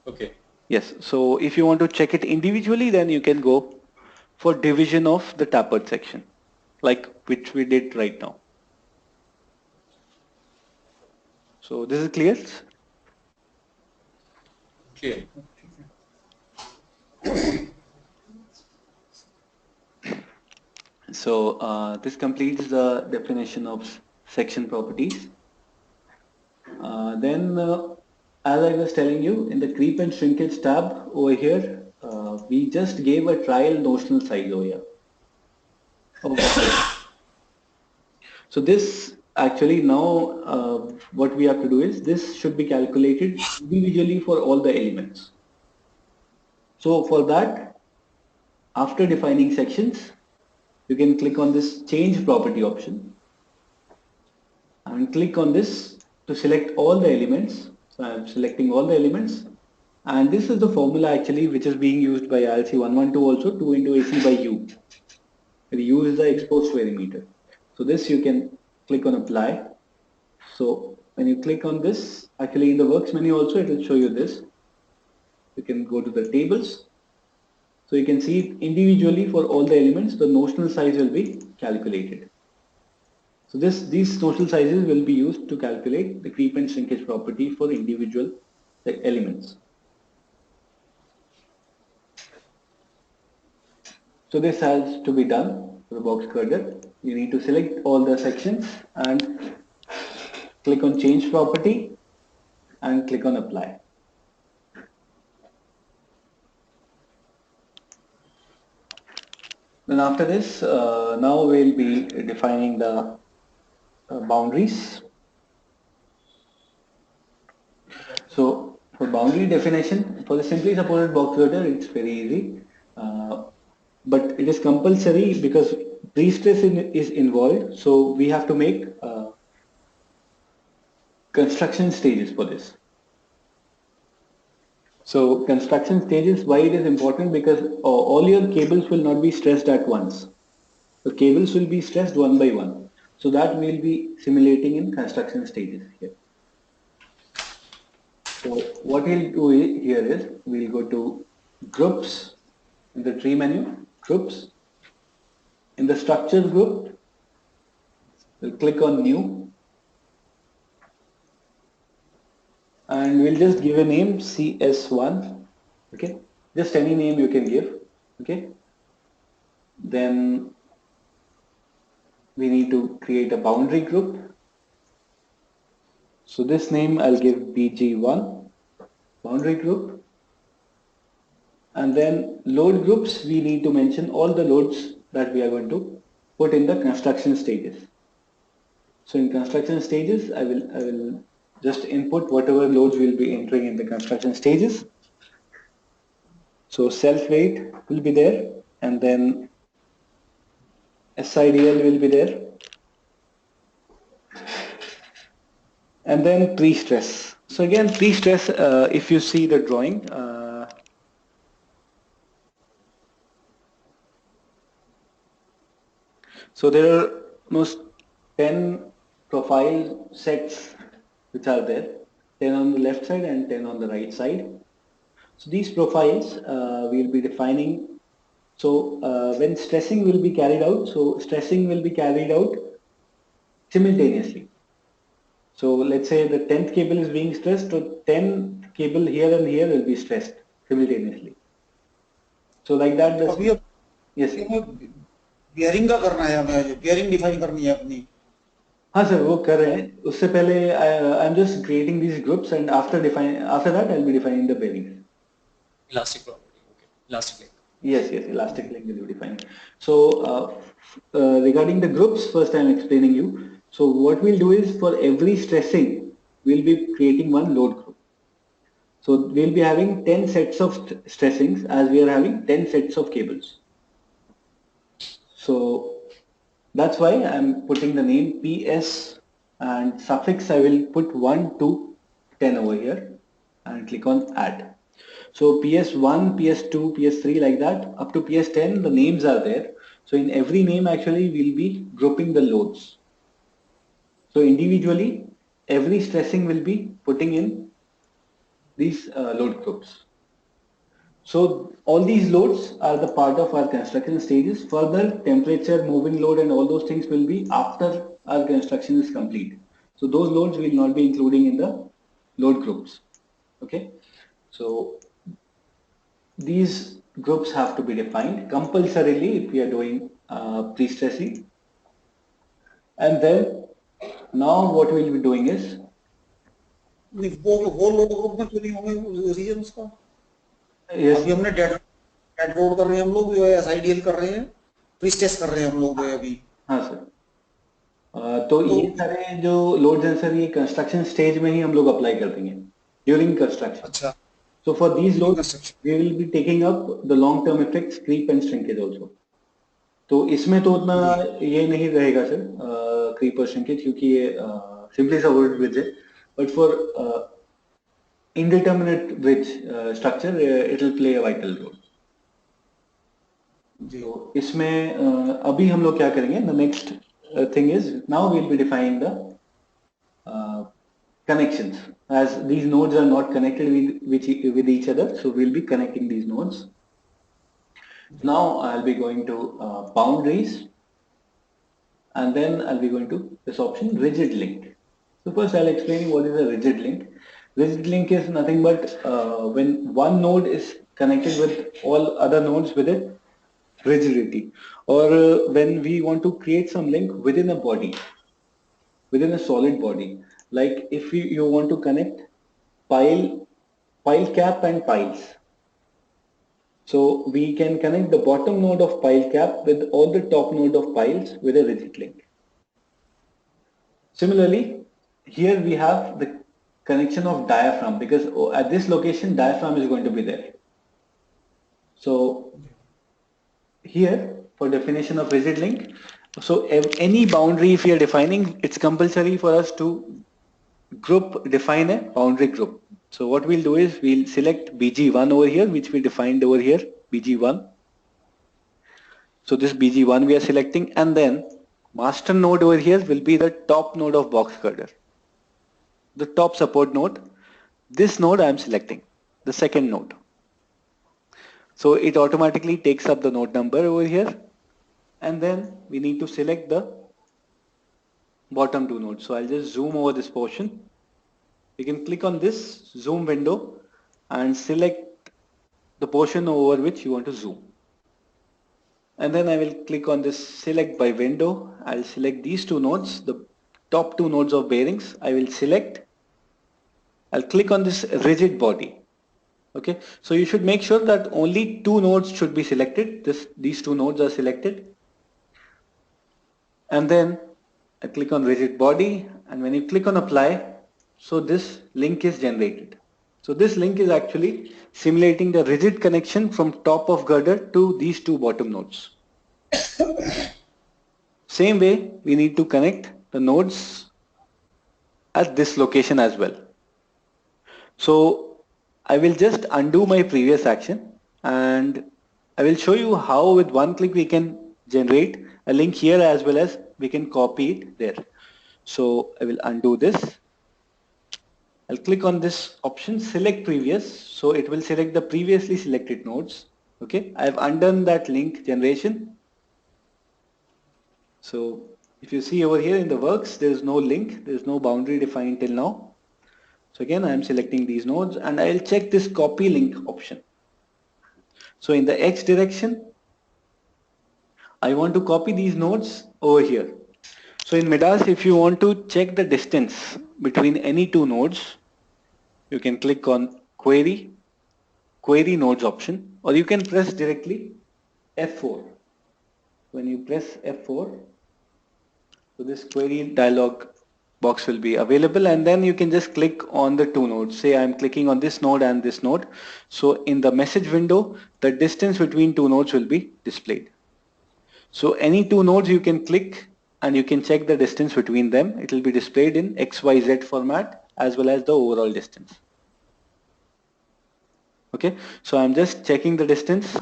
Okay. Yes. So if you want to check it individually, then you can go for division of the tapered section, like which we did right now. So this is clear? Clear. So this completes the definition of section properties. Then as I was telling you, in the creep and shrinkage tab over here, we just gave a trial notional size over here. Okay. So this actually now what we have to do is this should be calculated individually for all the elements. So for that, after defining sections, you can click on this change property option and click on this to select all the elements. So I am selecting all the elements, and this is the formula actually which is being used by ILC 112 also, 2 into AC by U. U is the exposed varimeter. So this you can click on apply. So when you click on this, actually in the works menu also it will show you this. You can go to the tables. So you can see individually for all the elements, the notional size will be calculated. So these notional sizes will be used to calculate the creep and shrinkage property for individual elements. So this has to be done for the box girder. You need to select all the sections and click on change property and click on apply. Then after this, now we'll be defining the boundaries. So for boundary definition, for the simply supported box filter, it's very easy. But it is compulsory because pre-stress is involved. So we have to make construction stages for this. So construction stages, why it is important? Because all your cables will not be stressed at once. The cables will be stressed one by one. So that we'll be simulating in construction stages here. So what we'll do here is we'll go to groups in the tree menu, groups. In the structures group, we'll click on new and we'll just give a name CS1. Okay, just any name you can give. Okay, then we need to create a boundary group. So this name I'll give BG1 boundary group, and then load groups, we need to mention all the loads that we are going to put in the construction stages. So in construction stages, I will just input whatever loads we'll be entering in the construction stages. So self weight will be there, and then SIDL will be there, and then pre-stress. So again, pre-stress, if you see the drawing, so there are almost 10 profile sets which are there, 10 on the left side and 10 on the right side. So these profiles we'll be defining. So when stressing will be carried out, so stressing will be carried out simultaneously. So let's say the 10th cable is being stressed, so 10 cable here and here will be stressed simultaneously. So like that, yes. Bearing का करना है हमें, bearing define करनी है अपनी. हाँ sir, वो कर रहे हैं. उससे पहले I am just creating these groups and after that I'll be defining the bearings. Elastic property. Okay. Elastic link. Yes, elastic link will be defined. So regarding the groups, first I'm explaining you. So what we'll do is for every stressing, we'll be creating one load group. So we'll be having 10 sets of stressings as we are having 10 sets of cables. So that's why I'm putting the name PS and suffix I will put 1 to 10 over here and click on add. So PS1, PS2, PS3 like that up to PS10 the names are there. So in every name actually we'll be grouping the loads. So individually every stressing will be putting in these load groups. So all these loads are the part of our construction stages. Further temperature, moving load and all those things will be after our construction is complete. So those loads will not be including in the load groups. Okay. So these groups have to be defined compulsorily if we are doing pre-stressing. And then now what we'll be doing is वो load group में क्यों नहीं होंगे reason उसका. yes, अभी हमने dead load कर रहे हैं हम लोग, जो है एसआईडीएल कर रहे हैं, प्रीस्ट्रेस कर रहे हैं हम लोग अभी. हाँ सर. तो ये सारे जो लोड सेंसर ये कंस्ट्रक्शन स्टेज में ही हम लोग अप्लाई कर देंगे ड्यूरिंग कंस्ट्रक्शन. अच्छा. So for these loads, we will be taking up the long-term effects, creep and shrinkage also. तो इसमें तो उतना ये नहीं रहेगा सर creep और shrinkage क्योंकि ये simply supported bridge है. But for indeterminate bridge structure, it will play a vital role. तो इसमें अभी हम लोग क्या करेंगे? The next thing is now we will be defining the connections, as these nodes are not connected with each other, so we'll be connecting these nodes. Now I'll be going to boundaries, and then I'll be going to this option rigid link. So first I'll explain you what is a rigid link. Rigid link is nothing but when one node is connected with all other nodes with a rigidity, or when we want to create some link within a body, within a solid body. Like if you want to connect pile cap and piles. So we can connect the bottom node of pile cap with all the top node of piles with a rigid link. Similarly, here we have the connection of diaphragm, because at this location diaphragm is going to be there. So here for definition of rigid link, so any boundary if we are defining, it's compulsory for us to define a boundary group. So what we'll do is we'll select BG1 over here, which we defined over here, BG1. So this BG1 we are selecting, and then master node over here will be the top node of box girder, the top support node. This node I am selecting, the second node. So it automatically takes up the node number over here, and then we need to select the bottom two nodes. So I'll just zoom over this portion. You can click on this zoom window and select the portion over which you want to zoom. And then I will click on this select by window. I'll select these two nodes, the top two nodes of bearings. I will select. I'll click on this rigid body. Okay, so you should make sure that only two nodes should be selected. These two nodes are selected. And then I click on rigid body, and when you click on apply, so this link is generated. So this link is actually simulating the rigid connection from top of girder to these two bottom nodes. Same way, we need to connect the nodes at this location as well. So I will just undo my previous action, and I will show you how with one click we can generate a link here as well as we can copy it there. So I will undo this. I'll click on this option, select previous. So it will select the previously selected nodes. Okay, I've undone that link generation. So if you see over here in the works, there is no link, there is no boundary defined till now. So again, I am selecting these nodes, and I'll check this copy link option. So in the X direction, I want to copy these nodes over here. So in Midas, if you want to check the distance between any two nodes, you can click on query nodes option, or you can press directly F4. When you press F4, so this query dialog box will be available, and then you can just click on the two nodes. Say I'm clicking on this node and this node. So in the message window, the distance between two nodes will be displayed. So any two nodes you can click and you can check the distance between them. It will be displayed in XYZ format as well as the overall distance. Okay, so I'm just checking the distance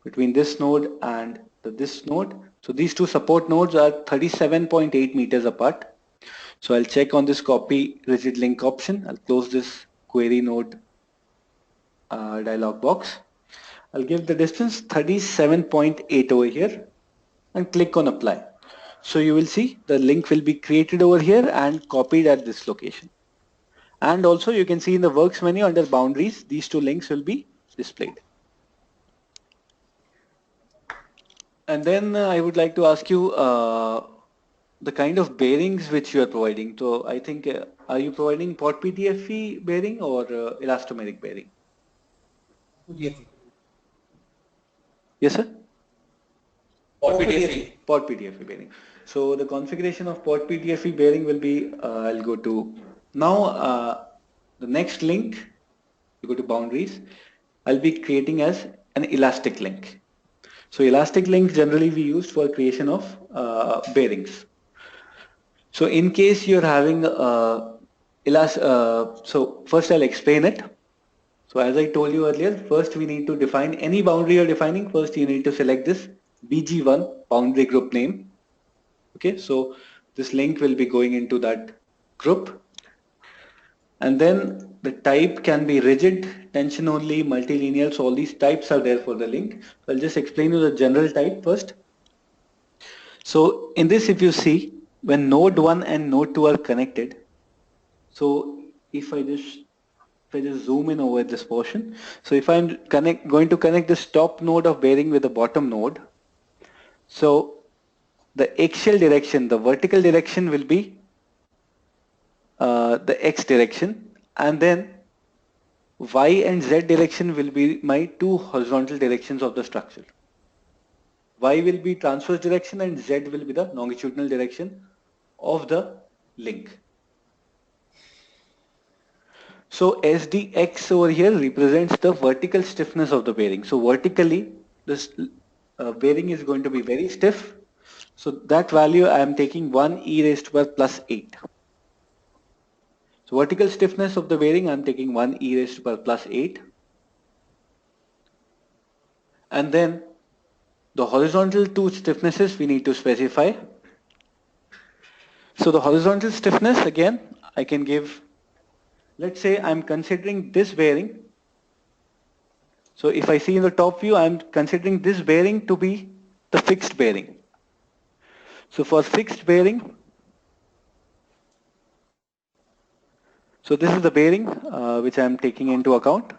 between this node and this node. So these two support nodes are 37.8 meters apart. So I'll check on this copy rigid link option. I'll close this query node dialog box. I'll give the distance 37.8 over here and click on apply. So you will see the link will be created over here and copied at this location. And also you can see in the works menu under boundaries, these two links will be displayed. And then I would like to ask you the kind of bearings which you are providing. So I think, are you providing pot PTFE bearing or elastomeric bearing? PTFE. Yes, sir? Pot PTFE. Pot PTFE bearing. So the configuration of pot PTFE bearing will be, I'll go to, now the next link, you go to boundaries, I'll be creating as an elastic link. So elastic link generally we use for creation of bearings. So in case you're having so first I'll explain it. So as I told you earlier, first we need to define any boundary you're defining. First you need to select this BG1 boundary group name. Okay, so this link will be going into that group. And then the type can be rigid, tension only, multilinear. So all these types are there for the link. So I'll just explain you the general type first. So in this, if you see, when node 1 and node 2 are connected, so if I just zoom in over this portion, so if I'm going to connect this top node of bearing with the bottom node, so the axial direction, the vertical direction will be the X direction, and then Y and Z direction will be my two horizontal directions of the structure. Y will be transverse direction and Z will be the longitudinal direction of the link. So SDX over here represents the vertical stiffness of the bearing. So vertically, this bearing is going to be very stiff. So that value I am taking 1 e raised to power plus 8. So vertical stiffness of the bearing I am taking 1 e raised to power plus 8. And then the horizontal two stiffnesses we need to specify. So the horizontal stiffness again I can give, let's say I'm considering this bearing. So if I see in the top view, I'm considering this bearing to be the fixed bearing. So for fixed bearing, so this is the bearing which I'm taking into account.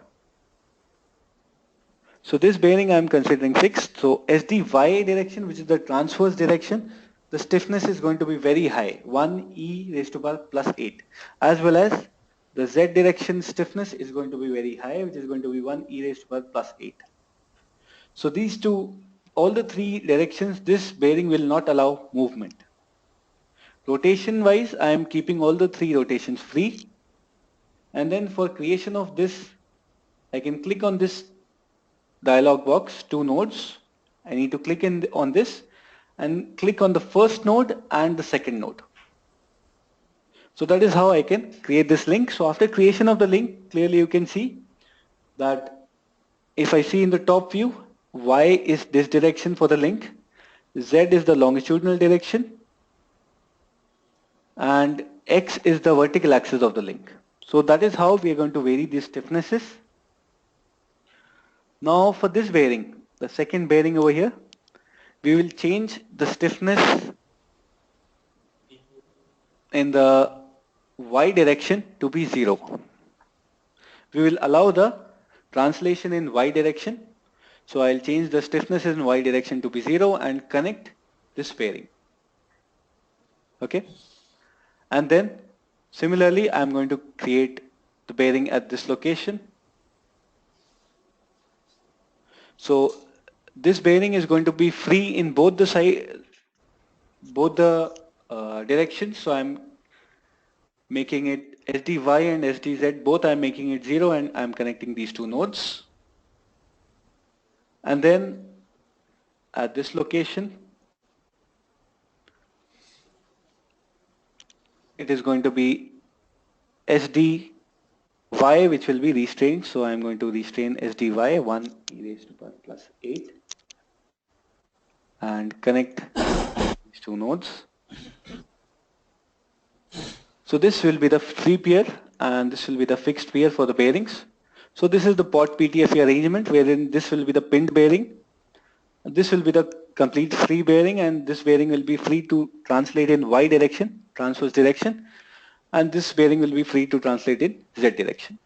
So this bearing I'm considering fixed. So SDY direction, which is the transverse direction, the stiffness is going to be very high, 1 e raised to power plus 8, as well as the Z direction stiffness is going to be very high, which is going to be 1 e raised to power plus 8. So these two, all the three directions, this bearing will not allow movement. Rotation wise, I am keeping all the three rotations free. And then for creation of this, I can click on this dialog box, two nodes. I need to click on this and click on the first node and the second node. So that is how I can create this link. So after creation of the link, clearly you can see that if I see in the top view, Y is this direction for the link, Z is the longitudinal direction, and X is the vertical axis of the link. So that is how we are going to vary these stiffnesses. Now for this bearing, the second bearing over here, we will change the stiffness in the Y direction to be 0. We will allow the translation in Y direction. So I'll change the stiffness in Y direction to be 0 and connect this bearing. Okay. And then similarly, I'm going to create the bearing at this location. So this bearing is going to be free in both the side, both the directions. So I'm making it SDY and SDZ, both I'm making it 0 and I'm connecting these two nodes. And then at this location, it is going to be SDY, which will be restrained. So I'm going to restrain SDY 1 e raised to power plus 8 and connect these two nodes. So this will be the free pair and this will be the fixed pair for the bearings. So this is the pot PTFE arrangement wherein this will be the pinned bearing. This will be the complete free bearing and this bearing will be free to translate in Y direction, transverse direction, and this bearing will be free to translate in Z direction,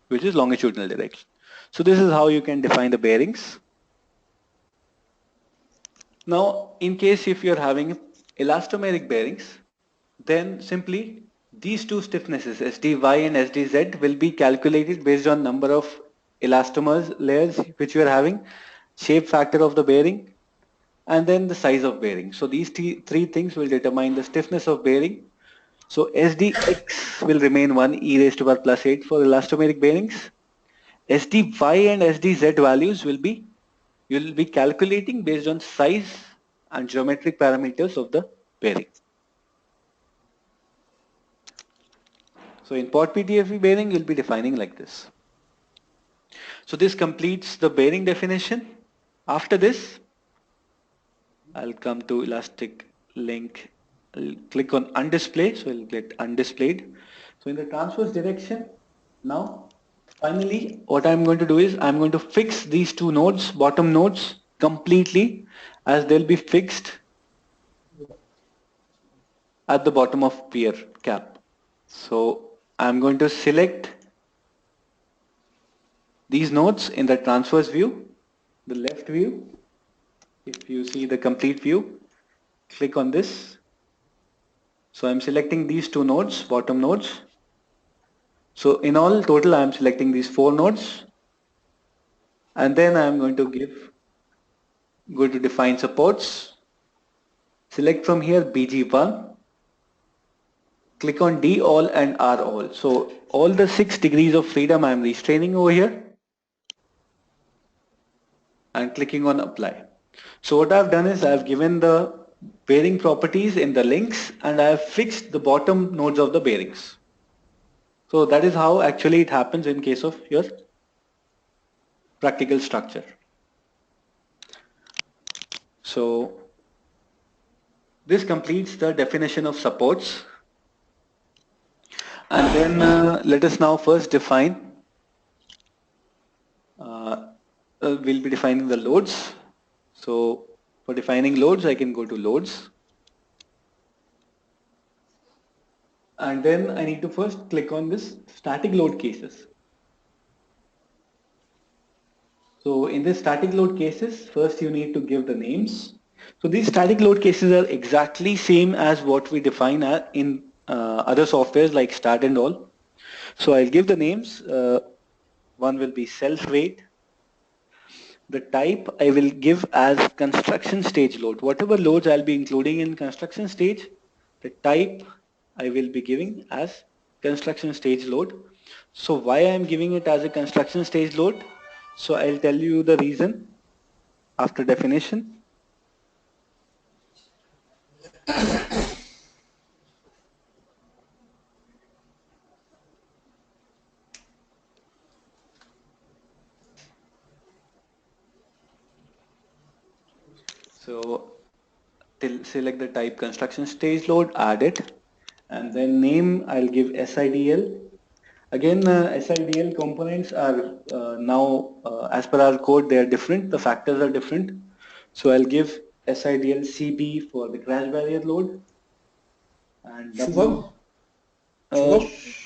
which is longitudinal direction. So this is how you can define the bearings. Now in case if you're having elastomeric bearings, then simply these two stiffnesses SDY and SDZ will be calculated based on number of elastomers layers which you are having, shape factor of the bearing, and then the size of bearing. So these three things will determine the stiffness of bearing. So SDX will remain 1 e raised to power plus 8 for elastomeric bearings. SDY and SDZ values will be, you will be calculating based on size and geometric parameters of the bearing. So in pot PTFE bearing, you'll be defining like this. So this completes the bearing definition. After this, I'll come to elastic link. I'll click on undisplay, so it'll get undisplayed. So in the transverse direction, now finally what I'm going to do is I'm going to fix these two nodes, bottom nodes completely, as they'll be fixed at the bottom of pier cap. So I'm going to select these nodes in the transverse view, the left view. If you see the complete view, click on this. So I'm selecting these two nodes, bottom nodes. So in all total, I am selecting these 4 nodes, and then I am going to go to define supports, select from here BG1, click on D all and R all. So all the 6 degrees of freedom I am restraining over here and clicking on apply. So what I've done is I've given the bearing properties in the links and I have fixed the bottom nodes of the bearings. So that is how actually it happens in case of your practical structure. So this completes the definition of supports. And then let us now first define, we'll be defining the loads. So for defining loads, I can go to loads. And then I need to first click on this static load cases. So in this static load cases, first you need to give the names. So these static load cases are exactly same as what we define in other softwares like STAT and all. So I'll give the names. One will be self-weight. The type I will give as construction stage load. Whatever loads I'll be including in construction stage, the type I will be giving as construction stage load. So why I'm giving it as a construction stage load? So I'll tell you the reason after definition. So select the type construction stage load, add it, and then name I'll give SIDL. Again, SIDL components are now, as per our code, they are different. The factors are different. So I'll give SIDL CB for the crash barrier load. And Shubham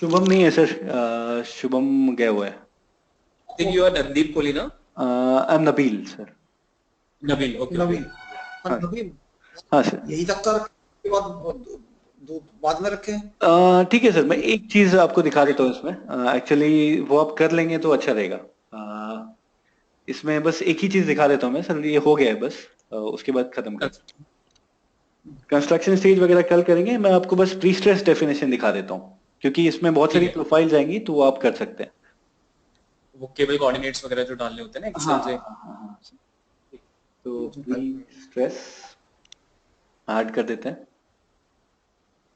Shubham नहीं है sir, Shubham गया हुआ है. I think you are Navdeep Kohli, no? I'm Nabil, sir. Nabil, okay. नवीन हाँ. नवीन हाँ sir. यही तक कर के बाद में रखें. ठीक है सर, मैं एक चीज आपको दिखा देता हूँ इसमें. एक्चुअली वो आप कर लेंगे तो अच्छा रहेगा. इसमें बस एक ही चीज दिखा देता हूँ मैं सर. ये हो गया है बस, उसके बाद खत्म कर. कंस्ट्रक्शन स्टेज वगैरह कल करेंगे. मैं आपको बस प्री स्ट्रेस डेफिनेशन दिखा देता हूँ क्योंकि इसमें बहुत सारी प्रोफाइल आएंगी तो वो आप कर सकते हैं. वो केबल कोऑर्डिनेट्स वगैरह जो डालने होते हैं ना एक्सेल से. तो प्री स्ट्रेस ऐड कर देते हैं.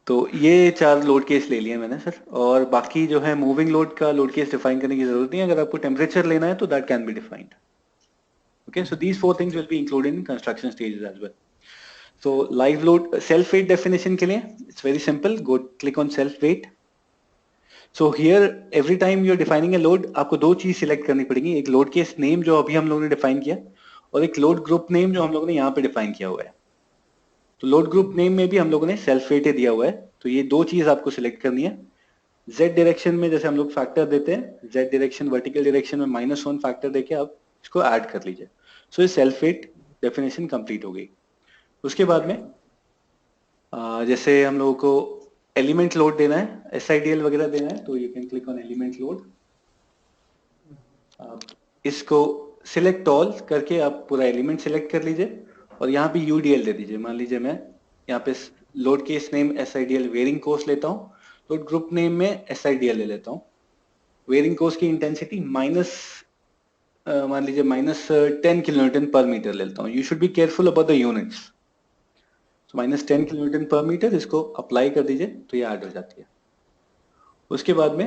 तो ये 4 लोड केस ले लिए मैंने सर, और बाकी जो है मूविंग लोड का लोड केस डिफाइन करने की जरूरत नहीं है. अगर आपको टेम्परेचर लेना है तो that can be defined. Okay, so these 4 things will be included in construction stages as well. So live load self weight definition के लिए it's very simple. Go click on self weight. So here every time you are defining a load, आपको 2 चीज select करनी पड़ेगी. एक load case name जो अभी हम लोगों ने डिफाइन किया, और एक लोड ग्रुप नेम जो हम लोगों ने यहाँ पे डिफाइन किया हुआ है. तो लोड ग्रुप नेम में भी हम लोगों ने सेल्फ वेट दिया हुआ है. तो ये 2 चीज आपको सिलेक्ट करनी है. Z डायरेक्शन में जैसे हम लोग फैक्टर देते हैं, Z डायरेक्शन वर्टिकल डायरेक्शन में -1 फैक्टर देके आप इसको ऐड कर लीजिए. सो ये सेल्फ वेट डेफिनेशन कंप्लीट हो गई. उसके बाद में जैसे हम लोगों को एलिमेंट लोड देना है, SIDL वगैरह देना है, तो you can click on element load. इसको सिलेक्ट ऑल करके आप पूरा एलिमेंट सिलेक्ट कर लीजिए और यहाँ पे UDL दे दीजिए. मान लीजिए मैं यहाँ पे load case name SIDL wearing course लेता हूँ, लोड ग्रुप नेम में SIDL ले लेता हूँ. वेयरिंग कोर्स की इंटेंसिटी मान लीजिए -10 किलोन्यूटन पर मीटर लेता हूँ. You should be careful about the units. So -10 kilonewton पर मीटर, इसको अप्लाई कर दीजिए तो ये ऐड हो जाती है. उसके बाद में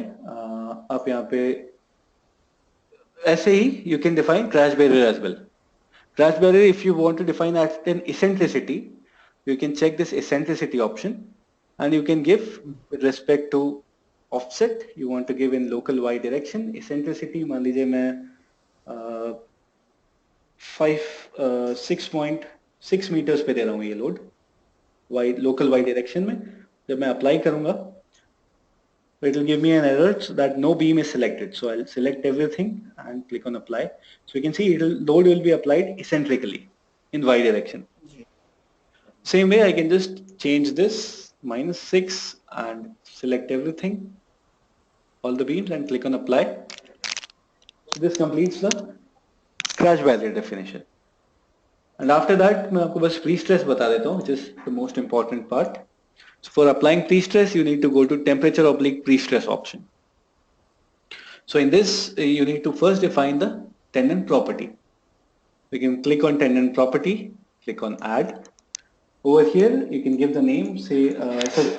आप यहाँ पे ऐसे ही you can define crash barrier as well. Crash barrier, if you want to define at an eccentricity, you can check this eccentricity option and you can give with respect to offset, you want to give in local y direction. Eccentricity मान लीजिए मैं 6.6 meters पे दे रहा हूँ ये load y local y direction में. जब मैं अप्लाई करूंगा it will give me an error that no beam is selected. So I'll select everything and click on apply. So you can see load will be applied eccentrically in y direction. Same way I can just change this -6 and select everything all the beams and click on apply. So this completes the crash barrier definition. And after that मैं आपको बस pre-stress बता देता हूँ, which is the most important part. So for applying pre-stress, you need to go to temperature / pre-stress option. So in this, you need to first define the tendon property. We can click on tendon property, click on add. Over here, you can give the name, say,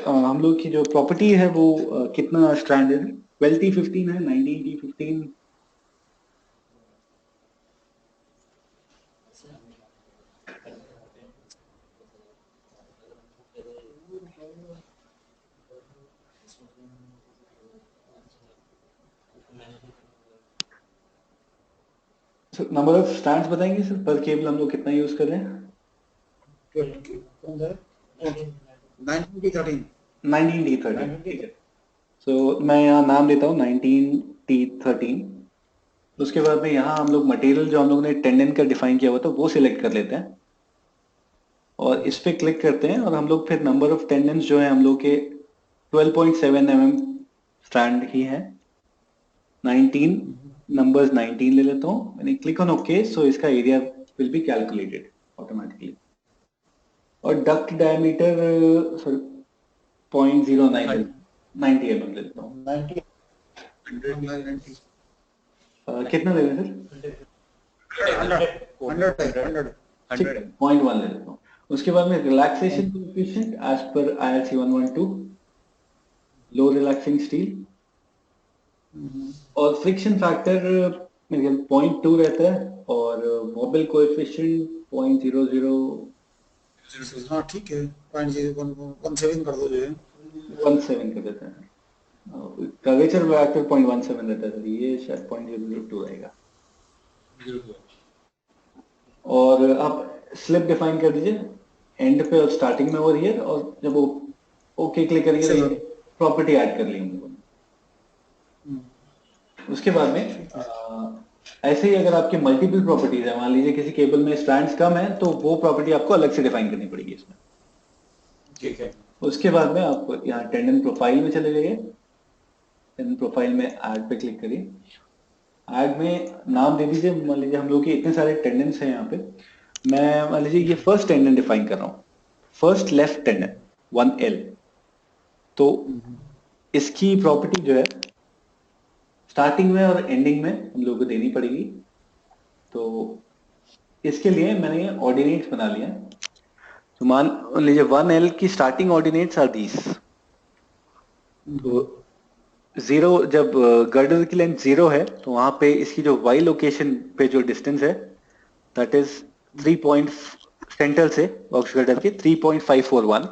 हम लोग की जो property है वो कितना strand है? 12T15 है, 19T15. So number of strands बताएंगे सर per cable हम लोग कितना यूज कर रहे हैं? 19T13. 19T13 ठीक है. So मैं यहाँ नाम देता हूँ 19T13. उसके बाद में यहाँ हम लोग मटेरियल जो हम लोग ने टेंडन का डिफाइन किया हुआ था वो सिलेक्ट कर लेते हैं और इस पे क्लिक करते हैं और हम लोग फिर नंबर ऑफ टेंडन्स जो है हम लोग के 12.7 mm स्ट्रैंड ही है. 19 नंबर्स 19 ले लेता हूँ. मैंने क्लिक ऑन ओके. सो इसका area will be calculated automatically. और डक्ट डायमीटर सॉरी 0.09 90 mm ले लेता हूँ. 90. कितना ले लें सर? 100. 0.1 ले लेता हूँ. उसके बाद में रिलैक्सेशन कोएफिशिएंट एज पर IRC 112 लो रिलैक्सिंग स्टील और फ्रिक्शन फैक्टर मेरे ख्याल 0.2 रहता है और मोबाइल कोएफिशिएंट 0.00. हाँ ठीक है. 0.017 कर दो जो है 17 कर देते हैं. कर्वेचर फैक्टर 0.17 रहता है सर. ये शायद 0.002 रहेगा. और आप स्लिप डिफाइन कर दीजिए एंड पे और स्टार्टिंग में ओवर हियर. और जब वो ओके क्लिक करेंगे तो प्रॉपर्टी ऐड कर ली हम लोगों ने. उसके बाद में ऐसे ही अगर आपके मल्टीपल प्रॉपर्टीज है, मान लीजिए किसी केबल में स्ट्रैंड्स कम है तो वो प्रॉपर्टी आपको अलग से डिफाइन करनी पड़ेगी इसमें. ठीक है. उसके बाद में आपको यहाँ टेंडन प्रोफाइल में चले जाइए. टेंडन प्रोफाइल में ऐड पे क्लिक करिए. ऐड में नाम दे दीजिए. मान लीजिए हम लोग के इतने सारे टेंडेंस हैं यहाँ पे. मैं मान लीजिए ये फर्स्ट टेंडन डिफाइन कर रहा हूँ. First left tendon 1L. तो इसकी प्रॉपर्टी जो है स्टार्टिंग में और एंडिंग में हम लोगों को देनी पड़ेगी. तो इसके लिए मैंने ये ऑर्डिनेट्स बना लिया. तो मान लीजिए 1L की स्टार्टिंग ऑर्डिनेट्स आर दीस. तो 0 जब गर्डर की लेंथ 0 है तो वहां पे इसकी जो Y लोकेशन पे जो डिस्टेंस है दैट इज 3 पॉइंट सेंटर से बॉक्स गर्डर के 3.541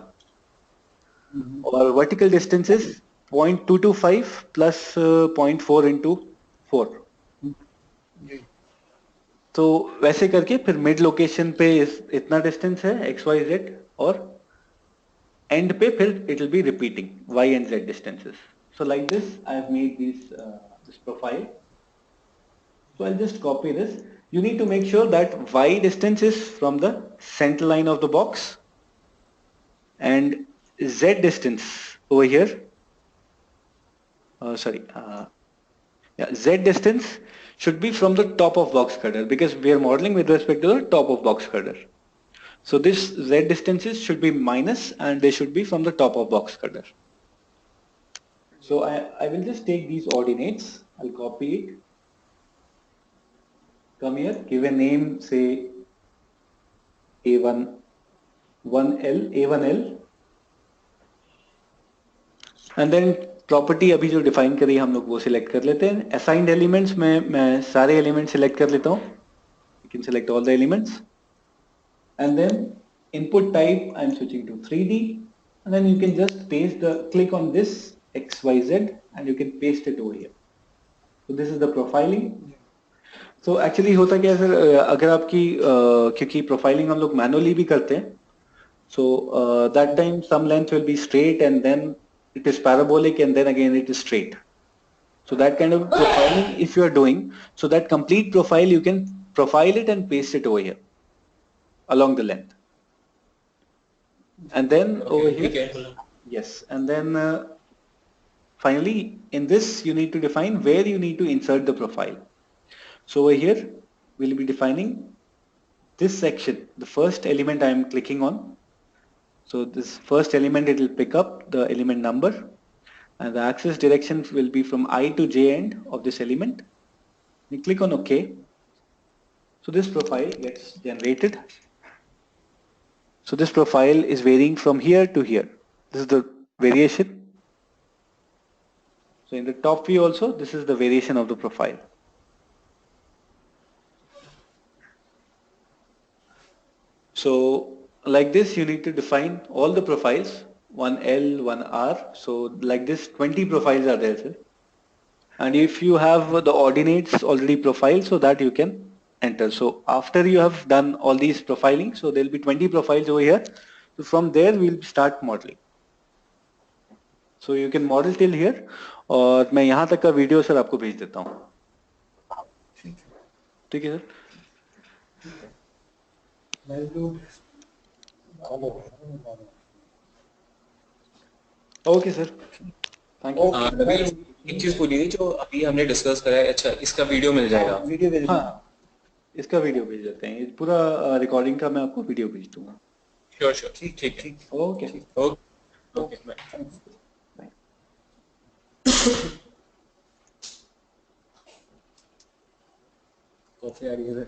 और vertical distance is 0.225 plus 0.4 into 4. तो वैसे करके फिर मिड लोकेशन पे इतना डिस्टेंस है XYZ और एंड पे फिर it will be repeating Y and Z distances. So like this I have made this profile. So I'll just copy this. You need to make sure that Y distance is from the center line of the box and Z distance over here Z distance should be from the top of box cutter because we are modeling with respect to the top of box cutter. So this Z distances should be minus and they should be from the top of box cutter. So I will just take these ordinates. I'll copy it. Come here, give a name, say A1L, and then property अभी जो define करी हम लोग वो select कर लेते हैं. Assigned elements में मैं सारे एलिमेंट्स सिलेक्ट कर लेता हूँ. You can select all the elements and then input type I am switching to 3D and then you can just paste the click on this XYZ and you can paste it over here. So this is the profiling. So actually होता क्या है sir, अगर आपकी क्योंकि profiling हम लोग manually भी करते हैं so that time some length will be straight and then it is parabolic and then again it is straight. So that kind of profiling if you are doing, so that complete profile you can profile it and paste it over here along the length. And then over here, yes, and then finally, in this, you need to define where you need to insert the profile. So over here, we'll be defining this section, the first element I am clicking on. So this first element, it will pick up the element number, and the access direction will be from I to J end of this element. You click on OK. So this profile gets generated. So this profile is varying from here to here. This is the variation. So in the top view also, this is the variation of the profile. So like this, you need to define all the profiles, one L, one R. So like this, 20 profiles are there, sir. And if you have the ordinates already profiled, so that you can enter. So after you have done all these profiling, so there will be 20 profiles over here. So from there, we'll start modeling. So you can model till here, और मैं यहाँ तक का video sir आपको भेज देता हूँ. ठीक है sir. Okay sir, thank you. Ravi, एक चीज बोली थी जो अभी हमने डिस्कस करा है. अच्छा, इसका वीडियो मिल जाएगा? वीडियो भेज हाँ, इसका वीडियो भेज देते हैं. पूरा रिकॉर्डिंग का मैं आपको वीडियो भेज दूंगा. श्योर श्योर, ठीक है. Okay okay okay, bye. Coffee आ रही है.